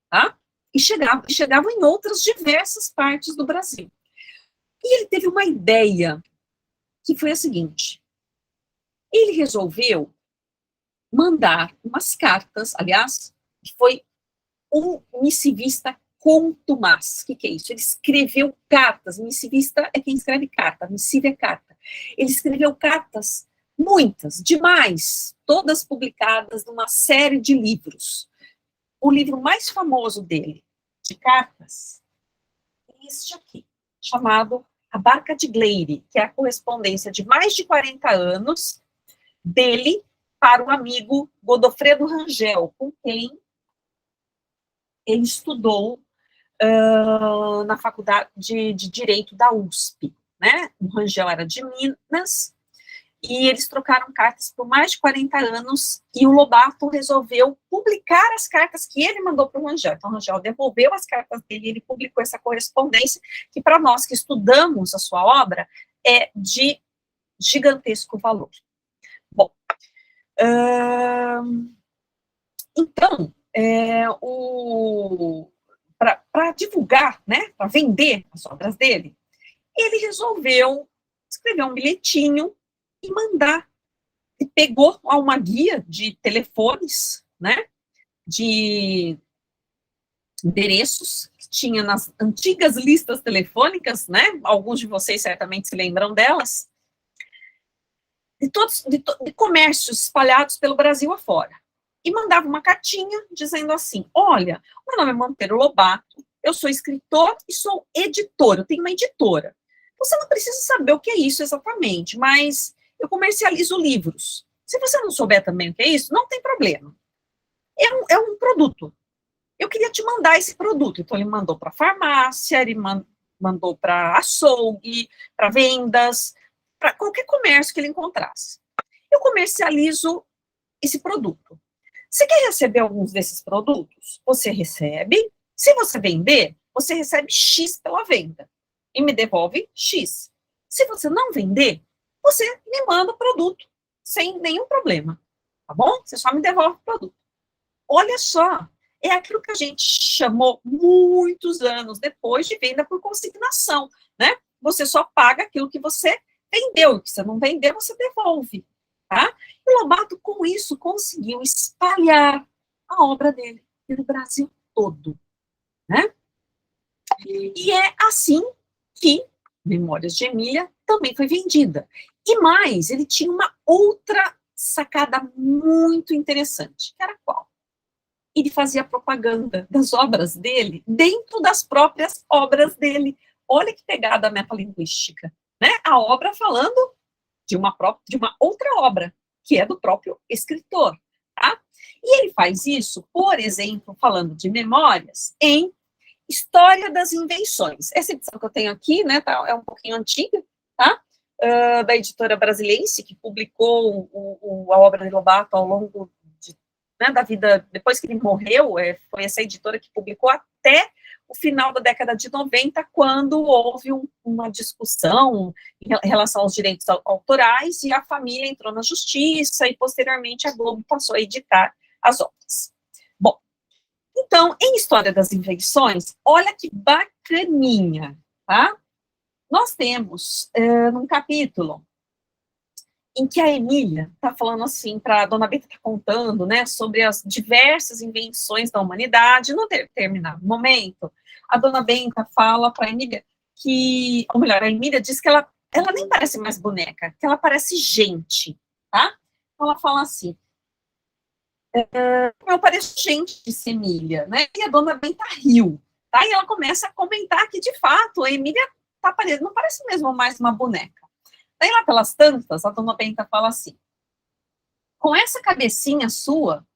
tá? E chegavam em outras diversas partes do Brasil. E ele teve uma ideia, que foi a seguinte: ele resolveu mandar umas cartas, aliás, foi um missivista contumaz. O que é isso? Ele escreveu cartas. Missivista é quem escreve carta, missiva é carta. Ele escreveu cartas, muitas, demais, todas publicadas numa série de livros. O livro mais famoso dele, de cartas, é este aqui, chamado A Barca de Gleire, que é a correspondência de mais de 40 anos dele para o amigo Godofredo Rangel, com quem ele estudou na faculdade de Direito da USP, né? O Rangel era de Minas, e eles trocaram cartas por mais de 40 anos, e o Lobato resolveu publicar as cartas que ele mandou para o Rangel. Então, o Rangel devolveu as cartas dele, e ele publicou essa correspondência, que para nós que estudamos a sua obra, é de gigantesco valor. Bom, então, para divulgar, né, para vender as obras dele, ele resolveu escrever um bilhetinho e mandar. E pegou uma guia de telefones, né, de endereços que tinha nas antigas listas telefônicas, né, alguns de vocês certamente se lembram delas, de comércios espalhados pelo Brasil afora. E mandava uma cartinha dizendo assim: olha, meu nome é Monteiro Lobato, eu sou escritor e sou editor, eu tenho uma editora. Você não precisa saber o que é isso exatamente, mas eu comercializo livros. Se você não souber também o que é isso, não tem problema. É um produto. Eu queria te mandar esse produto. Então, ele mandou para a farmácia, ele mandou para açougue, para vendas, para qualquer comércio que ele encontrasse. Eu comercializo esse produto. Você quer receber alguns desses produtos? Você recebe. Se você vender, você recebe X pela venda. E me devolve X. Se você não vender, você me manda o produto sem nenhum problema. Tá bom? Você só me devolve o produto. Olha só, é aquilo que a gente chamou muitos anos depois de venda por consignação, né? Você só paga aquilo que você vendeu, e que você não vender, você devolve, tá? E o Lobato, com isso, conseguiu espalhar a obra dele pelo Brasil todo, né? E é assim que Memórias de Emília também foi vendida. E mais, ele tinha uma outra sacada muito interessante, que era qual? Ele fazia propaganda das obras dele dentro das próprias obras dele. Olha que pegada metalinguística, né? A obra falando de uma outra obra, que é do próprio escritor, tá? E ele faz isso, por exemplo, falando de Memórias, em História das Invenções. Essa edição que eu tenho aqui, né, é um pouquinho antiga, tá? Da editora Brasilense, que publicou a obra de Lobato ao longo da vida, depois que ele morreu, foi essa editora que publicou até o final da década de 90, quando houve uma discussão em relação aos direitos autorais, e a família entrou na justiça, e posteriormente a Globo passou a editar as obras. Bom, então, em História das Invenções, olha que bacaninha, tá? Nós temos, num capítulo, em que a Emília está falando assim, para a Dona Benta está contando, né, sobre as diversas invenções da humanidade. Num determinado momento, a Dona Benta fala para a Emília que, ou melhor, a Emília diz que ela nem parece mais boneca, que ela parece gente, tá? ela fala assim, eu pareço gente, disse Emília, né? E a dona Benta riu, tá? E ela começa a comentar que, de fato, a Emília não parece mesmo mais uma boneca. Daí, lá pelas tantas, a dona Benta fala assim, com essa cabecinha sua,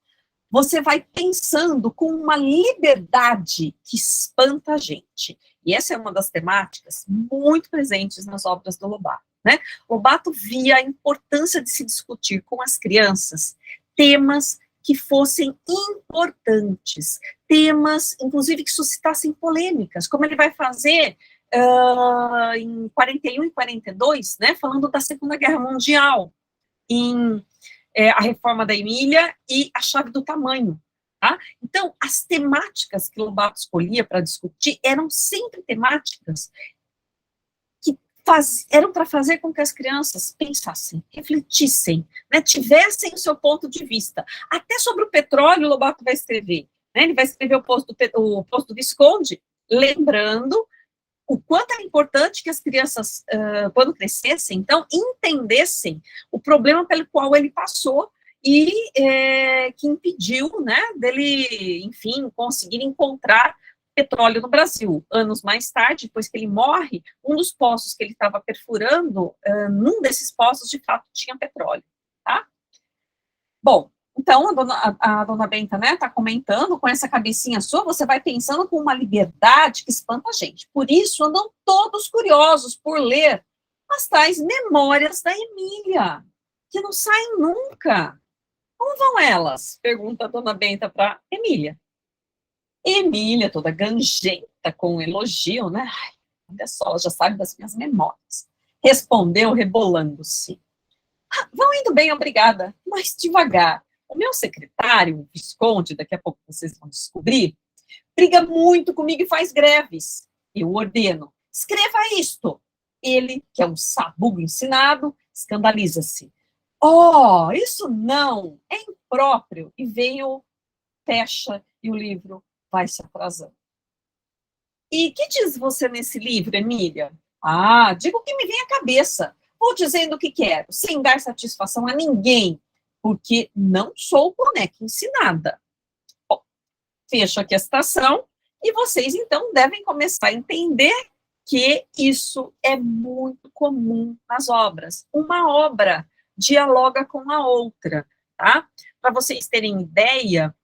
você vai pensando com uma liberdade que espanta a gente. E essa é uma das temáticas muito presentes nas obras do Lobato, né? Lobato via a importância de se discutir com as crianças temas que fossem importantes, temas, inclusive, que suscitassem polêmicas, como ele vai fazer em 41 e 42, né, falando da Segunda Guerra Mundial, em a reforma da Emília e a chave do tamanho. Tá? Então, as temáticas que Lobato escolhia para discutir eram sempre temáticas que eram para fazer com que as crianças pensassem, refletissem, né, tivessem o seu ponto de vista. Até sobre o petróleo, Lobato vai escrever. Né, ele vai escrever o posto Visconde, lembrando o quanto é importante que as crianças, quando crescessem, então, entendessem o problema pelo qual ele passou e que impediu, né, dele, enfim, conseguir encontrar petróleo no Brasil. Anos mais tarde, depois que ele morre, um dos poços que ele estava perfurando, num desses poços, de fato, tinha petróleo, tá? Bom, então, a dona Benta, né, tá comentando, com essa cabecinha sua, você vai pensando com uma liberdade que espanta a gente. Por isso, andam todos curiosos por ler as tais memórias da Emília, que não saem nunca. Como vão elas? Pergunta a dona Benta para Emília. Emília, toda gangenta, com um elogio, né? Ai, olha só, ela já sabe das minhas memórias. Respondeu, rebolando-se. Vão indo bem, obrigada, mas devagar. O meu secretário, o Visconde, daqui a pouco vocês vão descobrir, briga muito comigo e faz greves. Eu ordeno, escreva isto. Ele, que é um sabugo ensinado, escandaliza-se. Oh, isso não, é impróprio. E veio, fecha, e o livro vai se atrasando. E que diz você nesse livro, Emília? Ah, digo o que me vem à cabeça. Vou dizendo o que quero, sem dar satisfação a ninguém, porque não sou boneca ensinada. Bom, fecho aqui a citação, e vocês, então, devem começar a entender que isso é muito comum nas obras. Uma obra dialoga com a outra, tá? Para vocês terem ideia,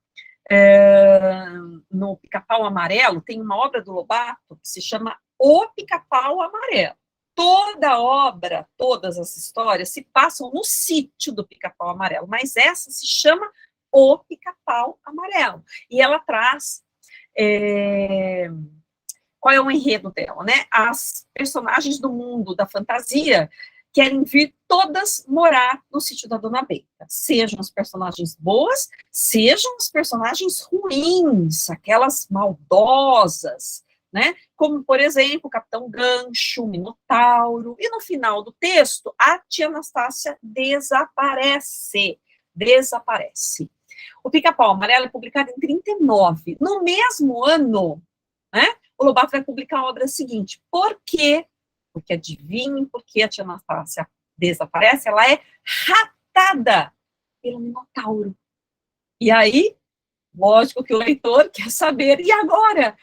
no Pica-Pau Amarelo, tem uma obra do Lobato que se chama O Pica-Pau Amarelo. Toda obra, todas as histórias se passam no sítio do Pica-Pau Amarelo, mas essa se chama O Pica-Pau Amarelo. E ela traz... qual é o enredo dela, né? As personagens do mundo da fantasia querem vir todas morar no sítio da Dona Benta. Sejam as personagens boas, sejam as personagens ruins, aquelas maldosas, né? Como, por exemplo, o Capitão Gancho, o Minotauro. E no final do texto, a tia Anastácia desaparece. Desaparece. O Pica-Pau Amarelo é publicado em 39. No mesmo ano, né, o Lobato vai publicar a obra seguinte. Por quê? Porque adivinhem por que a tia Anastácia desaparece? Ela é raptada pelo Minotauro. E aí, lógico que o leitor quer saber, e agora?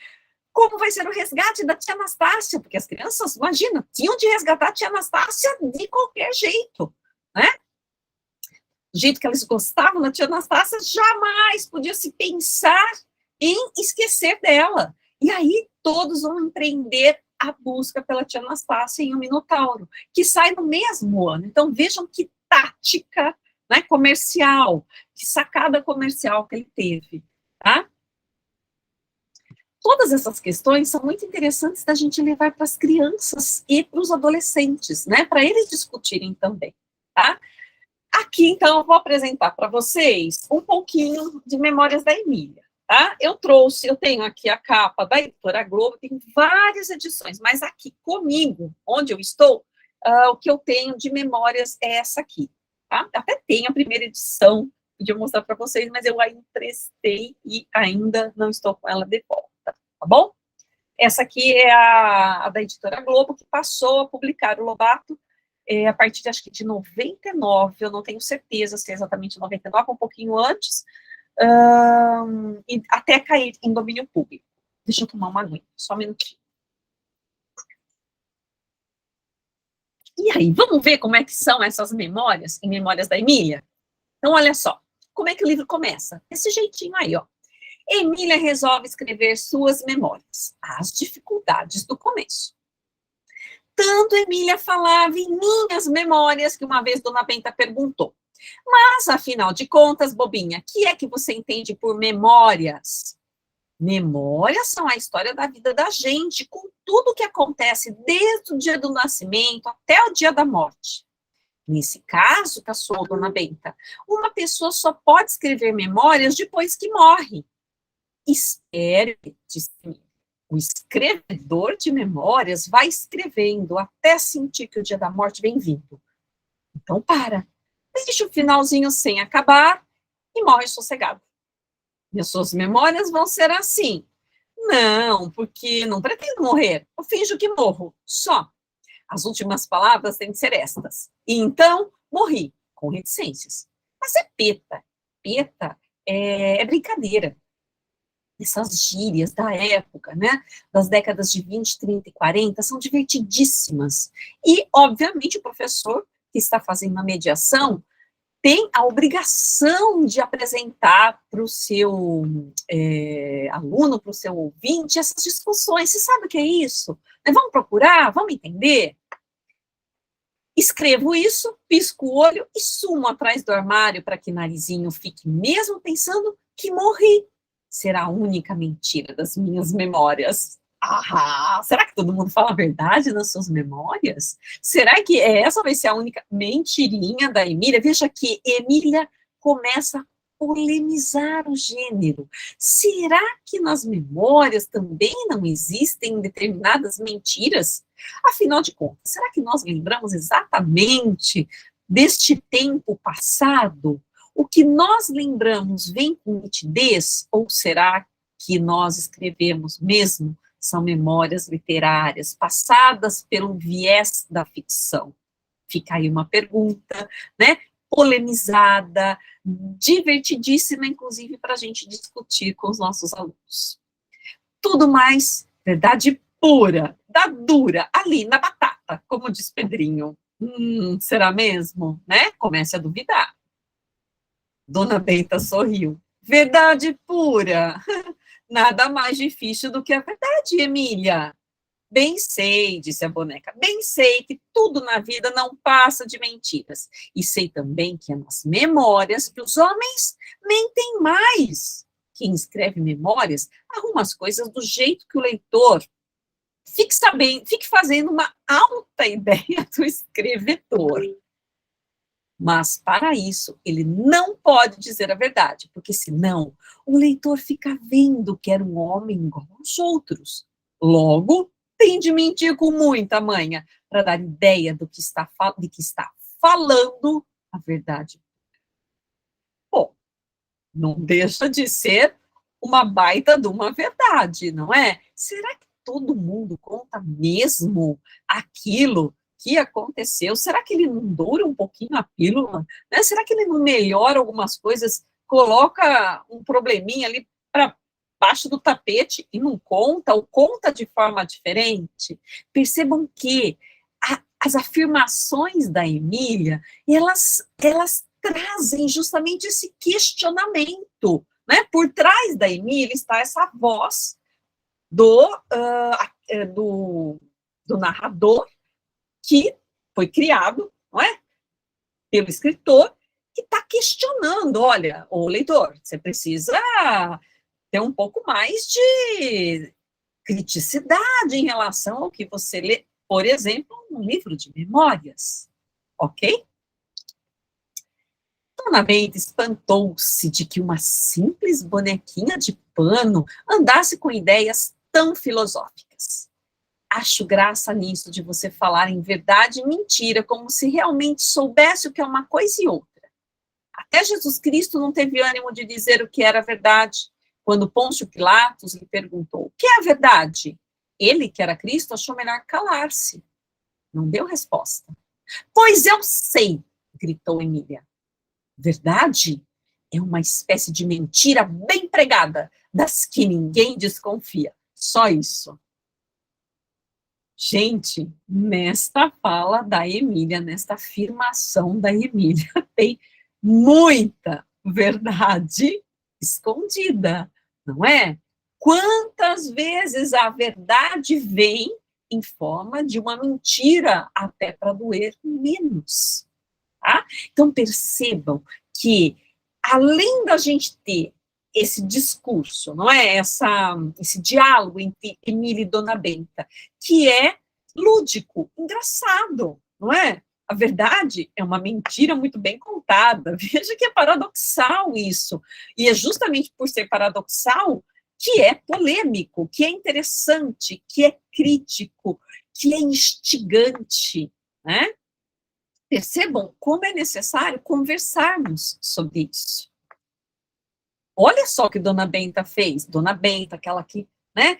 Como vai ser o resgate da tia Anastácia? Porque as crianças, imagina, tinham de resgatar a tia Anastácia de qualquer jeito, né? Do jeito que eles gostavam da tia Anastácia, jamais podia se pensar em esquecer dela. E aí, todos vão empreender a busca pela tia Anastácia em O Minotauro, que sai no mesmo ano. Então, vejam que tática, né, comercial, que sacada comercial que ele teve, tá? Todas essas questões são muito interessantes da gente levar para as crianças e para os adolescentes, né, para eles discutirem também, tá? Aqui, então, eu vou apresentar para vocês um pouquinho de Memórias da Emília. Tá? Eu tenho aqui a capa da Editora Globo, tem várias edições, mas aqui comigo, onde eu estou, o que eu tenho de memórias é essa aqui, tá? Até tem a primeira edição, podia mostrar para vocês, mas eu a emprestei e ainda não estou com ela de volta, tá bom? Essa aqui é a da Editora Globo, que passou a publicar o Lobato a partir, acho que de 99, eu não tenho certeza se é exatamente 99, um pouquinho antes, e até cair em domínio público. Deixa eu tomar uma aguinha, só um minutinho. E aí, vamos ver como é que são essas memórias, em Memórias da Emília? Então, olha só, como é que o livro começa? Desse jeitinho aí, ó. Emília resolve escrever suas memórias, as dificuldades do começo. Tanto Emília falava em minhas memórias que uma vez Dona Benta perguntou: mas, afinal de contas, bobinha, que é que você entende por memórias? Memórias são a história da vida da gente, com tudo que acontece desde o dia do nascimento até o dia da morte. Nesse caso, caçou Dona Benta, uma pessoa só pode escrever memórias depois que morre. Espere, disse Emília. O escrevedor de memórias vai escrevendo até sentir que o dia da morte vem vindo. Então para, deixa o finalzinho sem acabar e morre sossegado. E as suas memórias vão ser assim. Não, porque não pretendo morrer. Eu finjo que morro, só. As últimas palavras têm de ser estas. E então, morri, com reticências. Mas é peta. Peta é brincadeira. Essas gírias da época, né, das décadas de 20, 30 e 40, são divertidíssimas. E, obviamente, o professor que está fazendo a mediação tem a obrigação de apresentar para o seu aluno, para o seu ouvinte, essas discussões. Você sabe o que é isso? Vamos procurar? Vamos entender? Escrevo isso, pisco o olho e sumo atrás do armário para que Narizinho fique mesmo pensando que morri. Será a única mentira das minhas memórias. Ah, será que todo mundo fala a verdade nas suas memórias? Será que essa vai ser a única mentirinha da Emília? Veja que Emília começa a polemizar o gênero. Será que nas memórias também não existem determinadas mentiras? Afinal de contas, será que nós lembramos exatamente deste tempo passado? O que nós lembramos vem com nitidez? Ou será que nós escrevemos mesmo? São memórias literárias, passadas pelo viés da ficção. Fica aí uma pergunta, né? Polemizada, divertidíssima, inclusive, para a gente discutir com os nossos alunos. Tudo mais, verdade pura, da dura, ali na batata, como diz Pedrinho. Será mesmo? Né? Comece a duvidar. Dona Benta sorriu. Verdade pura. Nada mais difícil do que a verdade, Emília. Bem sei, disse a boneca, bem sei que tudo na vida não passa de mentiras. E sei também que é nas memórias que os homens mentem mais. Quem escreve memórias arruma as coisas do jeito que o leitor fique fazendo uma alta ideia do escrevedor. Mas, para isso, ele não pode dizer a verdade, porque senão o leitor fica vendo que era um homem igual aos outros. Logo, tem de mentir com muita manha para dar ideia de que está falando a verdade. Bom, não deixa de ser uma baita de uma verdade, não é? Será que todo mundo conta mesmo aquilo que aconteceu? Será que ele não doura um pouquinho a pílula? Né? Será que ele não melhora algumas coisas, coloca um probleminha ali para baixo do tapete e não conta, ou conta de forma diferente? Percebam que as afirmações da Emília, elas trazem justamente esse questionamento, né? Por trás da Emília está essa voz do narrador, que foi criado, não é? Pelo escritor, que está questionando, olha, ô leitor, você precisa ter um pouco mais de criticidade em relação ao que você lê, por exemplo, um livro de memórias, ok? Dona Benta espantou-se de que uma simples bonequinha de pano andasse com ideias tão filosóficas. Acho graça nisso de você falar em verdade e mentira, como se realmente soubesse o que é uma coisa e outra. Até Jesus Cristo não teve ânimo de dizer o que era verdade, quando Pôncio Pilatos lhe perguntou: o que é a verdade? Ele, que era Cristo, achou melhor calar-se. Não deu resposta. Pois eu sei, gritou Emília. Verdade? É uma espécie de mentira bem pregada, das que ninguém desconfia. Só isso. Gente, nesta fala da Emília, nesta afirmação da Emília, tem muita verdade escondida, não é? Quantas vezes a verdade vem em forma de uma mentira, até para doer menos, tá? Então, percebam que, além da gente ter esse discurso, não é? Esse diálogo entre Emília e Dona Benta, que é lúdico, engraçado, não é? A verdade é uma mentira muito bem contada. Veja que é paradoxal isso. E é justamente por ser paradoxal que é polêmico, que é interessante, que é crítico, que é instigante, né? Percebam como é necessário conversarmos sobre isso. Olha só o que Dona Benta fez. Dona Benta, aquela que, né,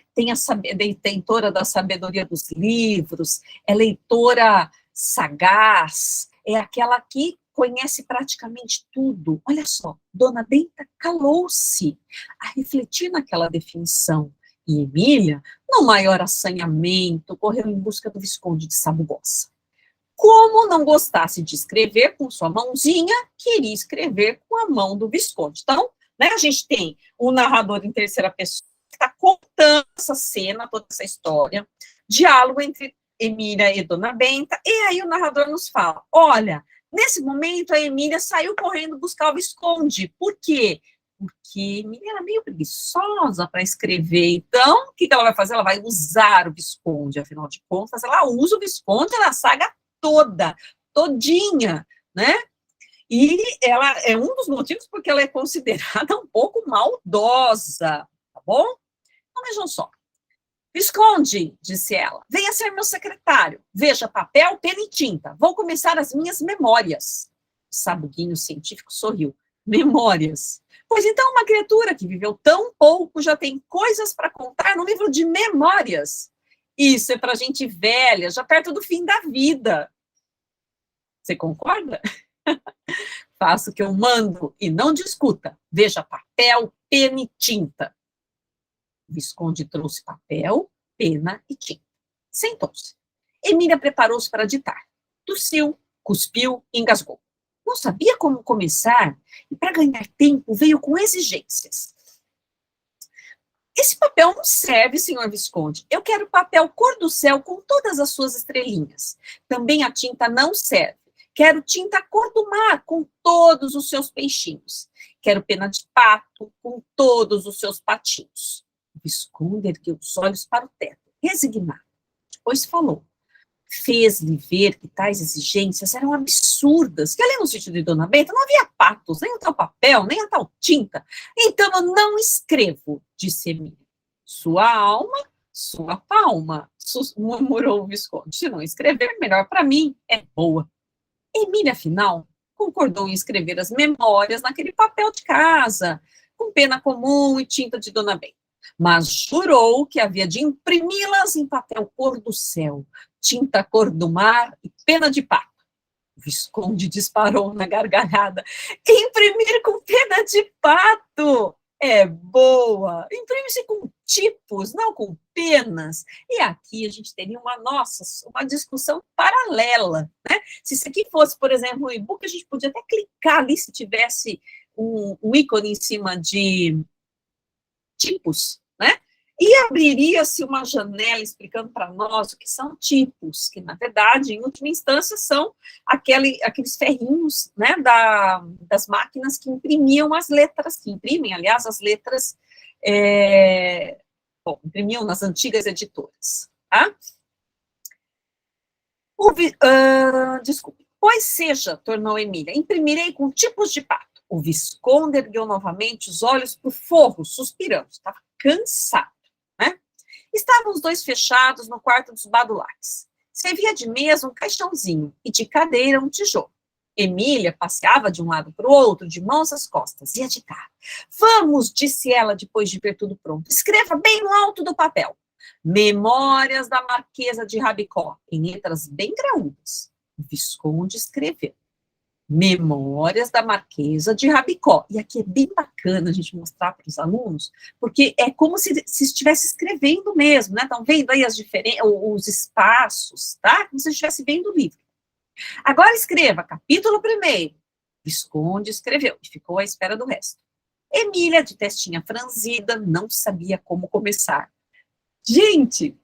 é detentora da sabedoria dos livros, é leitora sagaz, é aquela que conhece praticamente tudo. Olha só, Dona Benta calou-se a refletir naquela definição. E Emília, no maior assanhamento, correu em busca do Visconde de Sabugosa. Como não gostasse de escrever com sua mãozinha, queria escrever com a mão do Visconde. Então, né, a gente tem o narrador em terceira pessoa que está contando essa cena, toda essa história, diálogo entre Emília e Dona Benta, e aí o narrador nos fala, olha, nesse momento a Emília saiu correndo buscar o Visconde. Por quê? Porque Emília era meio preguiçosa para escrever, então, o que ela vai fazer? Ela vai usar o Visconde, afinal de contas, ela usa o Visconde na saga toda, todinha, né? E ela é um dos motivos porque ela é considerada um pouco maldosa, tá bom? Então, vejam só. Visconde, disse ela, venha ser meu secretário. Veja, papel, pena e tinta. Vou começar as minhas memórias. O sabuguinho científico sorriu. Memórias. Pois então, uma criatura que viveu tão pouco já tem coisas para contar no livro de memórias. Isso é para gente velha, já perto do fim da vida. Você concorda? Faça o que eu mando e não discuta. Veja papel, pena e tinta. O Visconde trouxe papel, pena e tinta. Sentou-se. Emília preparou-se para ditar. Tossiu, cuspiu e engasgou. Não sabia como começar e, para ganhar tempo, veio com exigências. Esse papel não serve, senhor Visconde. Eu quero papel cor do céu com todas as suas estrelinhas. Também a tinta não serve. Quero tinta cor do mar com todos os seus peixinhos. Quero pena de pato com todos os seus patinhos. O Visconde ergueu os olhos para o teto, resignado. Depois falou. Fez-lhe ver que tais exigências eram absurdas, que além no sítio de Dona Benta não havia patos, nem o tal papel, nem a tal tinta. Então eu não escrevo, disse Emília. Sua alma, sua palma, murmurou o Visconde. Se não escrever, melhor para mim, é boa. Emília, afinal, concordou em escrever as memórias naquele papel de casa, com pena comum e tinta de Dona Benta, mas jurou que havia de imprimi-las em papel cor do céu, tinta cor do mar e pena de pato. O Visconde disparou na gargalhada. Imprimir com pena de pato! É boa! Imprime-se com tipos, não com penas. E aqui a gente teria uma discussão paralela, né? Se isso aqui fosse, por exemplo, um e-book, a gente podia até clicar ali se tivesse um ícone em cima de tipos, né? E abriria-se uma janela explicando para nós o que são tipos, que, na verdade, em última instância, são aqueles ferrinhos, né, das máquinas que imprimiam as letras, que imprimem, aliás, as letras, imprimiam nas antigas editoras, tá? Desculpe. Pois seja, tornou Emília, imprimirei com tipos de pato. O Visconde ergueu novamente os olhos para o forro, suspirando, estava cansado. Estavam os dois fechados no quarto dos badulaques. Servia de mesa um caixãozinho e de cadeira um tijolo. Emília passeava de um lado para o outro, de mãos às costas, e agitava. Vamos, disse ela, depois de ver tudo pronto, escreva bem no alto do papel. Memórias da Marquesa de Rabicó, em letras bem graúdas. O Visconde escreveu Memórias da Marquesa de Rabicó. E aqui é bem bacana a gente mostrar para os alunos, porque é como se estivesse escrevendo mesmo, né? Estão vendo aí os espaços, tá? Como se estivesse vendo o livro. Agora escreva, capítulo 1º. Visconde escreveu e ficou à espera do resto. Emília, de testinha franzida, não sabia como começar. Gente,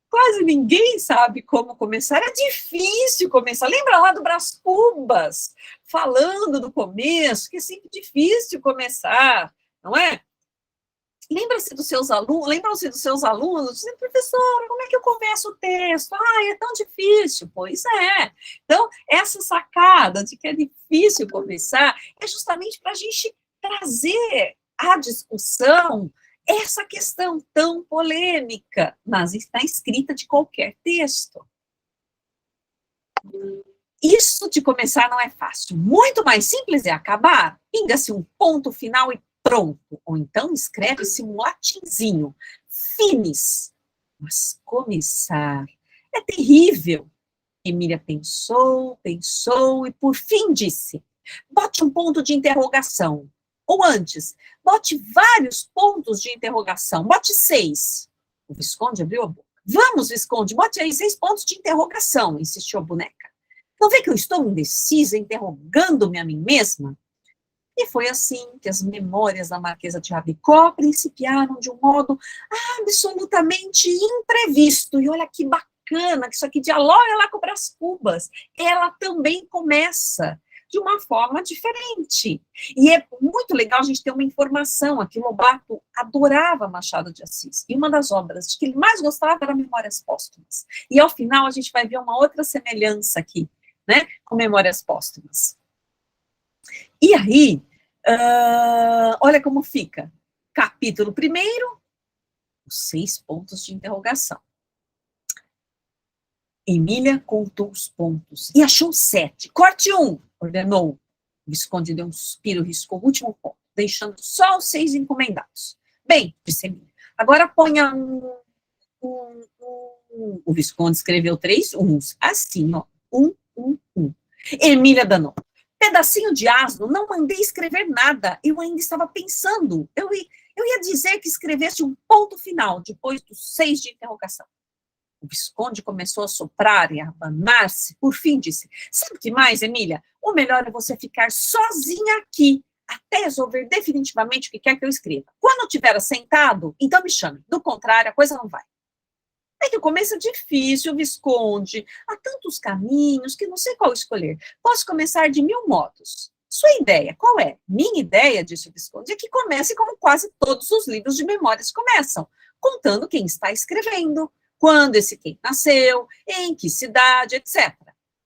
quase ninguém sabe como começar, é difícil começar. Lembra lá do Brás Cubas, falando do começo, que é sempre difícil começar, não é? Lembram-se dos seus alunos, dizendo, professora, como é que eu começo o texto? É tão difícil. Pois é. Então, essa sacada de que é difícil começar é justamente para a gente trazer à discussão essa questão tão polêmica na escrita de qualquer texto. Isso de começar não é fácil. Muito mais simples é acabar. Pinga-se um ponto final e pronto. Ou então escreve-se um latinzinho. Finis. Mas começar é terrível. Emília pensou e por fim disse, bote um ponto de interrogação. Ou antes, bote vários pontos de interrogação. Bote 6. O Visconde abriu a boca. Vamos, Visconde, bote aí 6 pontos de interrogação, insistiu a boneca. Não vê que eu estou indecisa, interrogando-me a mim mesma? E foi assim que as memórias da Marquesa de Rabicó principiaram de um modo absolutamente imprevisto. E olha que bacana, que isso aqui dialoga lá com o Brás Cubas. Ela também começa de uma forma diferente. E é muito legal a gente ter uma informação aqui. Lobato adorava Machado de Assis. E uma das obras que ele mais gostava era Memórias Póstumas. E ao final a gente vai ver uma outra semelhança aqui, né, com Memórias Póstumas. E aí, olha como fica. Capítulo 1º, os 6 pontos de interrogação. Emília contou os pontos e achou 7. Corte 1, ordenou. O Visconde deu um suspiro, riscou o último ponto, deixando só os 6 encomendados. Bem, disse Emília, agora ponha O Visconde escreveu 3 uns, assim, ó. 1. Emília danou. Pedacinho de asno, não mandei escrever nada. Eu ainda estava pensando. Eu ia dizer que escrevesse um ponto final, depois dos 6 de interrogação. O Visconde começou a soprar e a abanar-se. Por fim, disse, sabe o que mais, Emília? O melhor é você ficar sozinha aqui, até resolver definitivamente o que quer que eu escreva. Quando eu estiver assentado, então me chame. Do contrário, a coisa não vai. É que o começo é difícil, Visconde. Há tantos caminhos que não sei qual escolher. Posso começar de 1000 modos. Sua ideia, qual é? Minha ideia, disse o Visconde, é que comece como quase todos os livros de memórias começam, contando quem está escrevendo, quando esse quem nasceu, em que cidade, etc.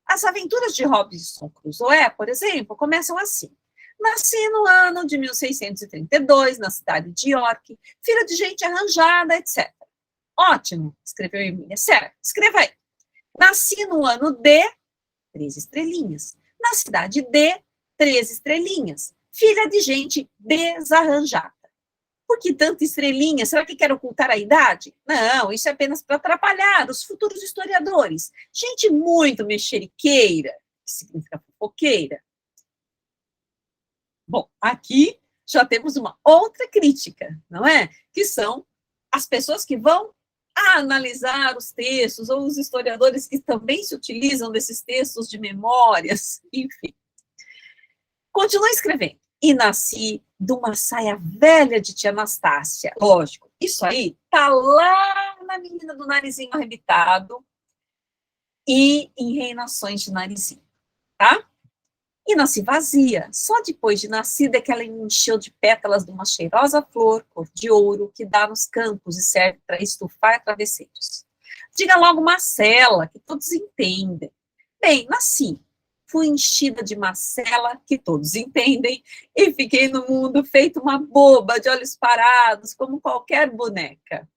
As aventuras de Robinson Crusoe, por exemplo, começam assim. Nasci no ano de 1632, na cidade de York, filha de gente arranjada, etc. Ótimo, escreveu Emília. Certo, escreva aí. Nasci no ano de 3 estrelinhas. Na cidade de 3 estrelinhas. Filha de gente desarranjada. Por que tanta estrelinha? Será que quer ocultar a idade? Não, isso é apenas para atrapalhar os futuros historiadores. Gente muito mexeriqueira, que significa fofoqueira. Bom, aqui já temos uma outra crítica, não é? Que são as pessoas que vão analisar os textos, ou os historiadores que também se utilizam desses textos de memórias, enfim. Continua escrevendo. E nasci de uma saia velha de tia Anastácia. Lógico, isso aí tá lá na menina do narizinho arrebitado e em Reinações de Narizinho, tá? E nasci vazia. Só depois de nascida é que ela encheu de pétalas de uma cheirosa flor, cor de ouro, que dá nos campos e serve para estufar travesseiros. Diga logo Marcela, que todos entendem. Bem, nasci. Fui enchida de Marcela, que todos entendem, e fiquei no mundo feito uma boba, de olhos parados, como qualquer boneca.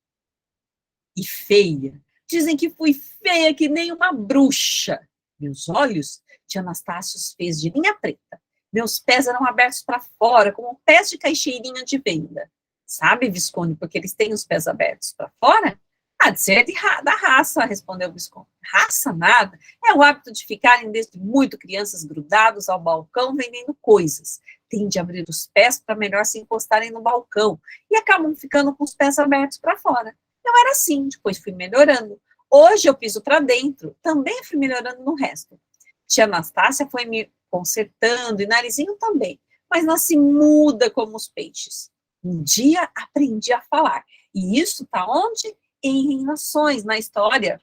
E feia. Dizem que fui feia que nem uma bruxa. Meus olhos, tia Anastácia os fez de linha preta. Meus pés eram abertos para fora, como pés de caixeirinha de venda. Sabe, Visconde, porque eles têm os pés abertos para fora? "Há de ser da raça", respondeu o Visconde. "Raça nada. É o hábito de ficarem desde muito crianças grudados ao balcão vendendo coisas. Têm de abrir os pés para melhor se encostarem no balcão e acabam ficando com os pés abertos para fora. Eu era assim, depois fui melhorando. Hoje eu piso para dentro, também fui melhorando no resto. Tia Anastácia foi me consertando e Narizinho também, mas nasci muda como os peixes. Um dia aprendi a falar. E isso está onde? Em Nações, na história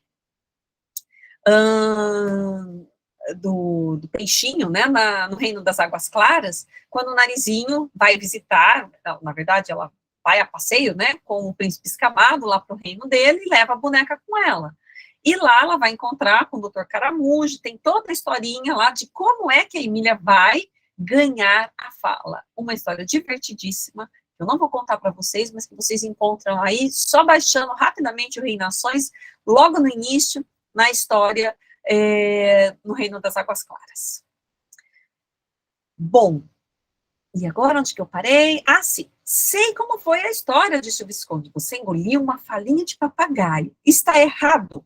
do peixinho, né, no Reino das Águas Claras, quando o Narizinho vai visitar, na verdade, ela vai a passeio, né, com o príncipe Escamado lá para o reino dele e leva a boneca com ela. E lá ela vai encontrar com o Dr. Caramujo, tem toda a historinha lá de como é que a Emília vai ganhar a fala. Uma história divertidíssima, eu não vou contar para vocês, mas que vocês encontram aí, só baixando rapidamente o Rei Nações, logo no início, na história no Reino das Águas Claras. Bom, e agora onde que eu parei? Ah, sim, sei como foi a história, disse o Visconde. Você engoliu uma falinha de papagaio. Está errado.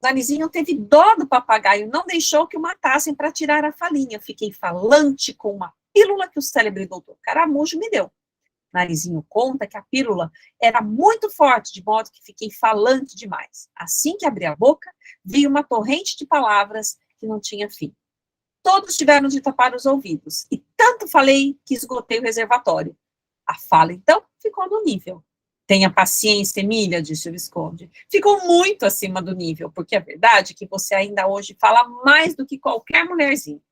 Narizinho teve dó do papagaio, não deixou que o matassem para tirar a falinha. Fiquei falante com uma pílula que o célebre doutor Caramujo me deu. Narizinho conta que a pílula era muito forte, de modo que fiquei falante demais. Assim que abri a boca, vi uma torrente de palavras que não tinha fim. Todos tiveram de tapar os ouvidos, e tanto falei que esgotei o reservatório. A fala, então, ficou no nível. Tenha paciência, Emília, disse o Visconde. Ficou muito acima do nível, porque é verdade que você ainda hoje fala mais do que qualquer mulherzinha.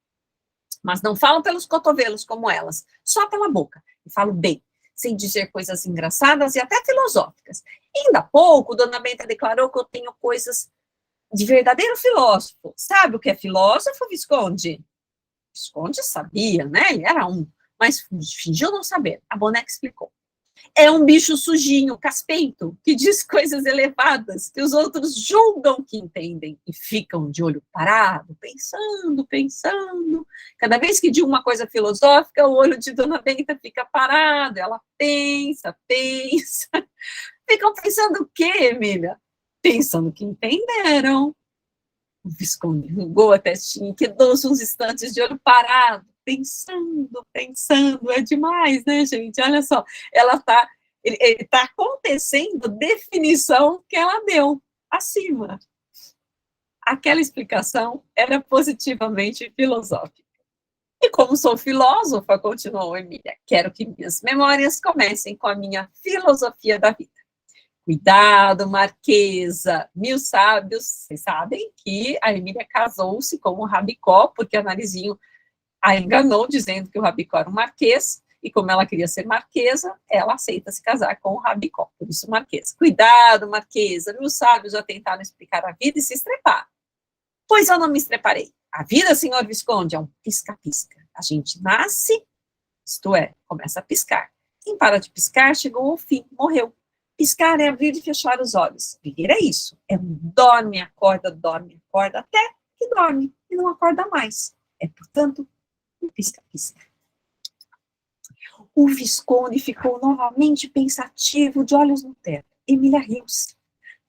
Mas não falo pelos cotovelos como elas, só pela boca. E falo bem, sem dizer coisas engraçadas e até filosóficas. Ainda há pouco, Dona Benta declarou que eu tenho coisas de verdadeiro filósofo. Sabe o que é filósofo, Visconde? Visconde sabia, né? Ele era um, mas fingiu não saber. A boneca explicou. É um bicho sujinho, caspeito, que diz coisas elevadas que os outros julgam que entendem e ficam de olho parado, pensando, pensando. Cada vez que diz uma coisa filosófica, o olho de Dona Benta fica parado, ela pensa, pensa. Ficam pensando o quê, Emília? Pensando que entenderam. O Visconde enrugou a testinha e quedou-se uns instantes de olho parado, pensando, pensando, é demais, né, gente? Olha só, ele está acontecendo a definição que ela deu acima. Aquela explicação era positivamente filosófica. E como sou filósofa, continuou Emília, quero que minhas memórias comecem com a minha filosofia da vida. Cuidado, Marquesa, mil sábios, vocês sabem que a Emília casou-se com o Rabicó, porque a Narizinho a enganou, dizendo que o Rabicó era um marquês, e como ela queria ser marquesa, ela aceita se casar com o Rabicó, por isso Marquesa. Cuidado, Marquesa, mil sábios já tentaram explicar a vida e se estreparam. Pois eu não me estreparei. A vida, senhor Visconde, é um pisca-pisca. A gente nasce, isto é, começa a piscar. Quem para de piscar chegou ao fim, morreu. Piscar é abrir e fechar os olhos. Viver é isso. É um dorme, acorda, até que dorme e não acorda mais. É, portanto, um pisca-pisca. O Visconde ficou novamente pensativo, de olhos no teto. Emília riu-se.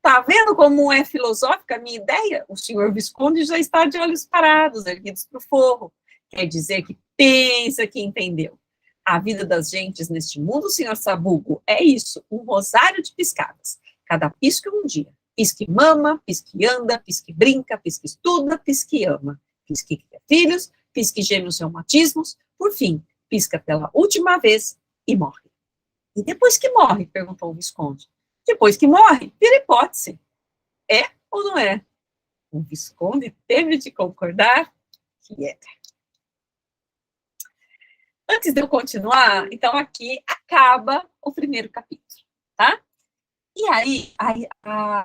Tá vendo como é filosófica a minha ideia? O senhor Visconde já está de olhos parados, erguidos para o forro. Quer dizer que pensa que entendeu. A vida das gentes neste mundo, senhor Sabugo, é isso, um rosário de piscadas. Cada pisco um dia. Pisque mama, pisque anda, pisque brinca, pisque estuda, pisque ama. Pisque cria filhos, pisque geme os reumatismos, por fim, pisca pela última vez e morre. E depois que morre? Perguntou o Visconde. Depois que morre, vira hipótese. É ou não é? O Visconde teve de concordar que é. Antes de eu continuar, então aqui acaba o primeiro capítulo, tá? E aí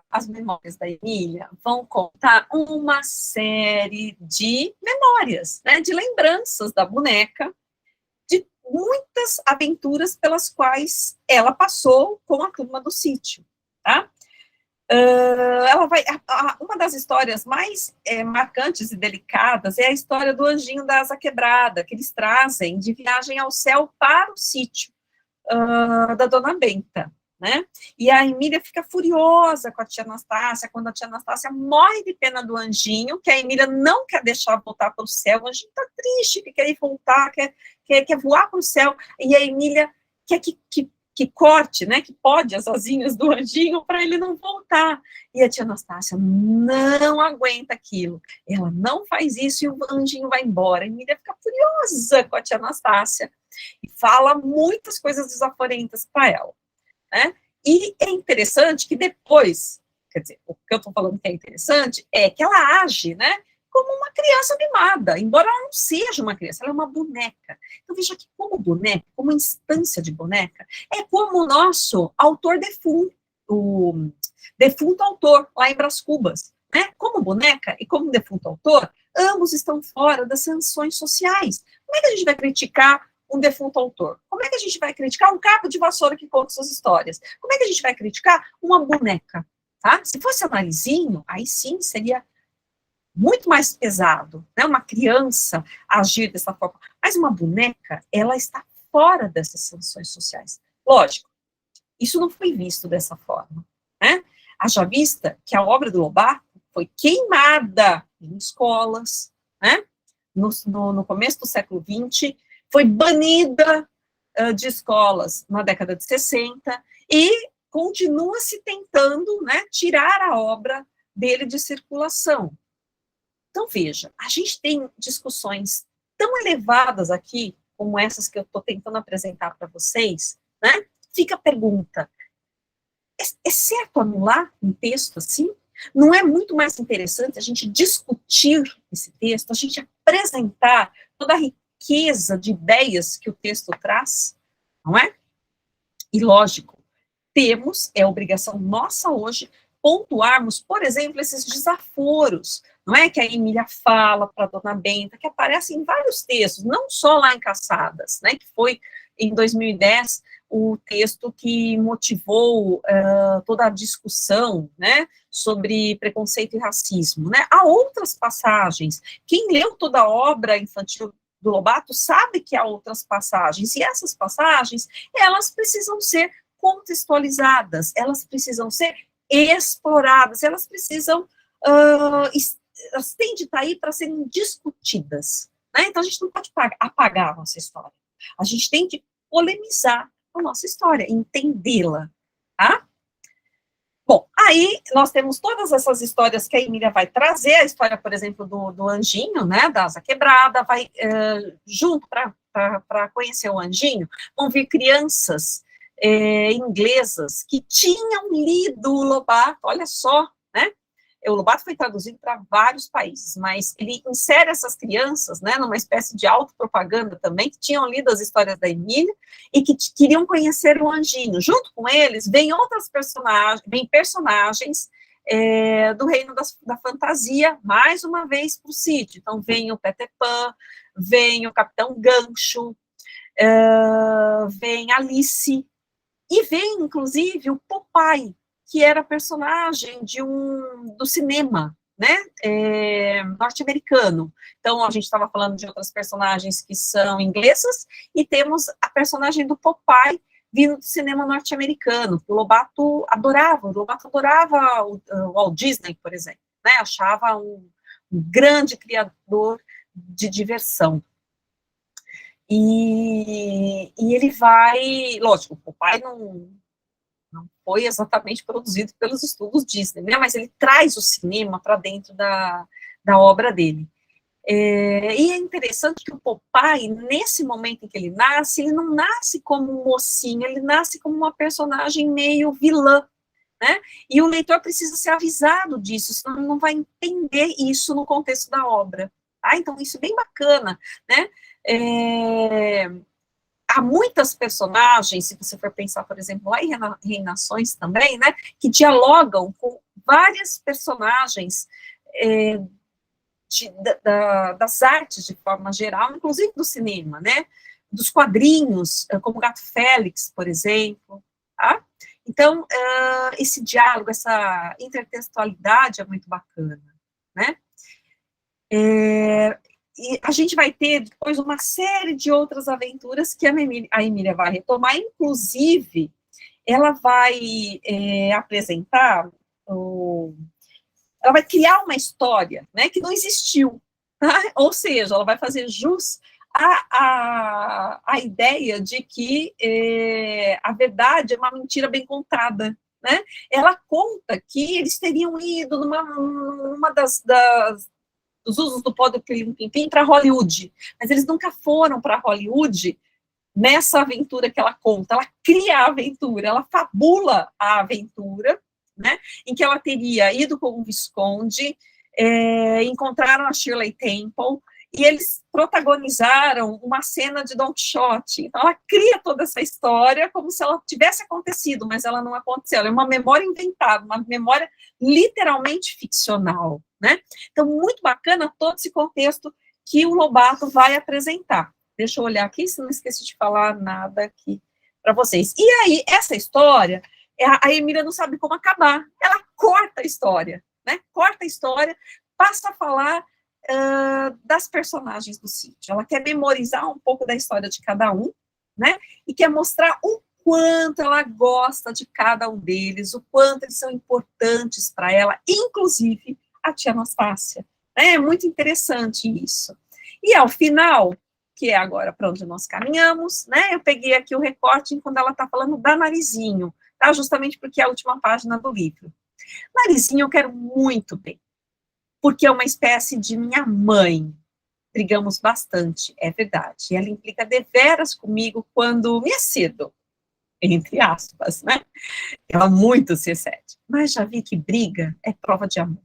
as memórias da Emília vão contar uma série de memórias, né, de lembranças da boneca, de muitas aventuras pelas quais ela passou com a turma do sítio, tá? Uma das histórias mais marcantes e delicadas é a história do anjinho da asa quebrada, que eles trazem de viagem ao céu para o sítio da Dona Benta. né? E a Emília fica furiosa com a tia Anastácia, quando a tia Anastácia morre de pena do anjinho, que a Emília não quer deixar voltar para o céu, o anjinho tá triste, que quer ir voltar, quer voar para o céu, e a Emília quer que corte, né, que pode as asinhas do anjinho para ele não voltar. E a tia Anastácia não aguenta aquilo. Ela não faz isso e o anjinho vai embora. A Emília fica furiosa com a tia Anastácia e fala muitas coisas desaforentas para ela, né? E é interessante que depois, quer dizer, o que eu estou falando que é interessante é que ela age, né, como uma criança mimada, embora ela não seja uma criança, ela é uma boneca. Então, veja que como boneca, como instância de boneca, é como o nosso autor defunto, o defunto autor, lá em Brás Cubas, né? Como boneca e como defunto autor, ambos estão fora das sanções sociais. Como é que a gente vai criticar um defunto autor? Como é que a gente vai criticar um cabo de vassoura que conta suas histórias? Como é que a gente vai criticar uma boneca? Tá? Se fosse a Marizinho, aí sim seria muito mais pesado, né? Uma criança agir dessa forma. Mas uma boneca, ela está fora dessas sanções sociais. Lógico, isso não foi visto dessa forma, né? Haja vista que a obra do Lobato foi queimada em escolas, né? No começo do século XX, foi banida de escolas na década de 60 e continua se tentando, né, tirar a obra dele de circulação. Então, veja, a gente tem discussões tão elevadas aqui, como essas que eu estou tentando apresentar para vocês, né? Fica a pergunta, é certo anular um texto assim? Não é muito mais interessante a gente discutir esse texto, a gente apresentar toda a riqueza de ideias que o texto traz, não é? E, lógico, temos, é obrigação nossa hoje, pontuarmos, por exemplo, esses desaforos, não é, que a Emília fala para a Dona Benta, que aparece em vários textos, não só lá em Caçadas, né, que foi, em 2010, o texto que motivou toda a discussão, né, sobre preconceito e racismo, né. Há outras passagens, quem leu toda a obra infantil do Lobato sabe que há outras passagens, e essas passagens, elas precisam ser contextualizadas, elas precisam ser exploradas, elas precisam, elas têm de estar aí para serem discutidas, né? Então, a gente não pode apagar a nossa história, a gente tem que polemizar a nossa história, entendê-la, tá? Bom, aí nós temos todas essas histórias que a Emília vai trazer, a história, por exemplo, do Anjinho, né, da Asa Quebrada, vai junto para conhecer o Anjinho, vão vir crianças inglesas que tinham lido o Lobato, olha só, né, o Lobato foi traduzido para vários países, mas ele insere essas crianças, né, numa espécie de autopropaganda também, que tinham lido as histórias da Emília e que queriam conhecer o Anjinho. Junto com eles, vem outras personagens, personagens do reino da fantasia, mais uma vez para o sítio. Então, vem o Peter Pan, vem o Capitão Gancho, vem Alice, e vem, inclusive, o Popeye, que era personagem do cinema, né, norte-americano. Então, a gente estava falando de outras personagens que são inglesas, e temos a personagem do Popeye vindo do cinema norte-americano, que o Lobato adorava o Walt Disney, por exemplo, né, achava um grande criador de diversão. E ele vai, lógico, o pai não foi exatamente produzido pelos estúdios Disney, né, mas ele traz o cinema para dentro da obra dele. E é interessante que o Popeye, nesse momento em que ele não nasce como um mocinho, ele nasce como uma personagem meio vilã, né, e o leitor precisa ser avisado disso, senão ele não vai entender isso no contexto da obra, tá? Então, isso é bem bacana, né, há muitas personagens, se você for pensar, por exemplo, lá em Reinações também, né, que dialogam com várias personagens das artes de forma geral, inclusive do cinema, né, dos quadrinhos, como o Gato Félix, por exemplo, tá? Então, esse diálogo, essa intertextualidade é muito bacana, né? E a gente vai ter depois uma série de outras aventuras que a Emília vai retomar, inclusive ela vai apresentar, ela vai criar uma história, né, que não existiu, tá? Ou seja, ela vai fazer jus a ideia de que a verdade é uma mentira bem contada, né? Ela conta que eles teriam ido numa dos usos do pó do Pilim-Pim-Pim para Hollywood, mas eles nunca foram para Hollywood nessa aventura que ela conta. Ela cria a aventura, ela fabula a aventura, né, em que ela teria ido com o Visconde, encontraram a Shirley Temple, e eles protagonizaram uma cena de Don Quixote. Então, ela cria toda essa história como se ela tivesse acontecido, mas ela não aconteceu. Ela é uma memória inventada, uma memória literalmente ficcional, né? Então, muito bacana todo esse contexto que o Lobato vai apresentar. Deixa eu olhar aqui, se não esqueci de falar nada aqui para vocês. E aí, essa história, a Emília não sabe como acabar. Ela corta a história, né? Corta a história, passa a falar das personagens do sítio. Ela quer memorizar um pouco da história de cada um, né? E quer mostrar o quanto ela gosta de cada um deles, o quanto eles são importantes para ela, inclusive a tia Anastácia. É muito interessante isso. E ao final, que é agora para onde nós caminhamos, né? Eu peguei aqui o recorte quando ela está falando da Narizinho, tá? Justamente porque é a última página do livro. Narizinho eu quero muito bem, porque é uma espécie de minha mãe. Brigamos bastante, é verdade. Ela implica deveras comigo quando me excedo, entre aspas, né? Ela muito se excede. Mas já vi que briga é prova de amor.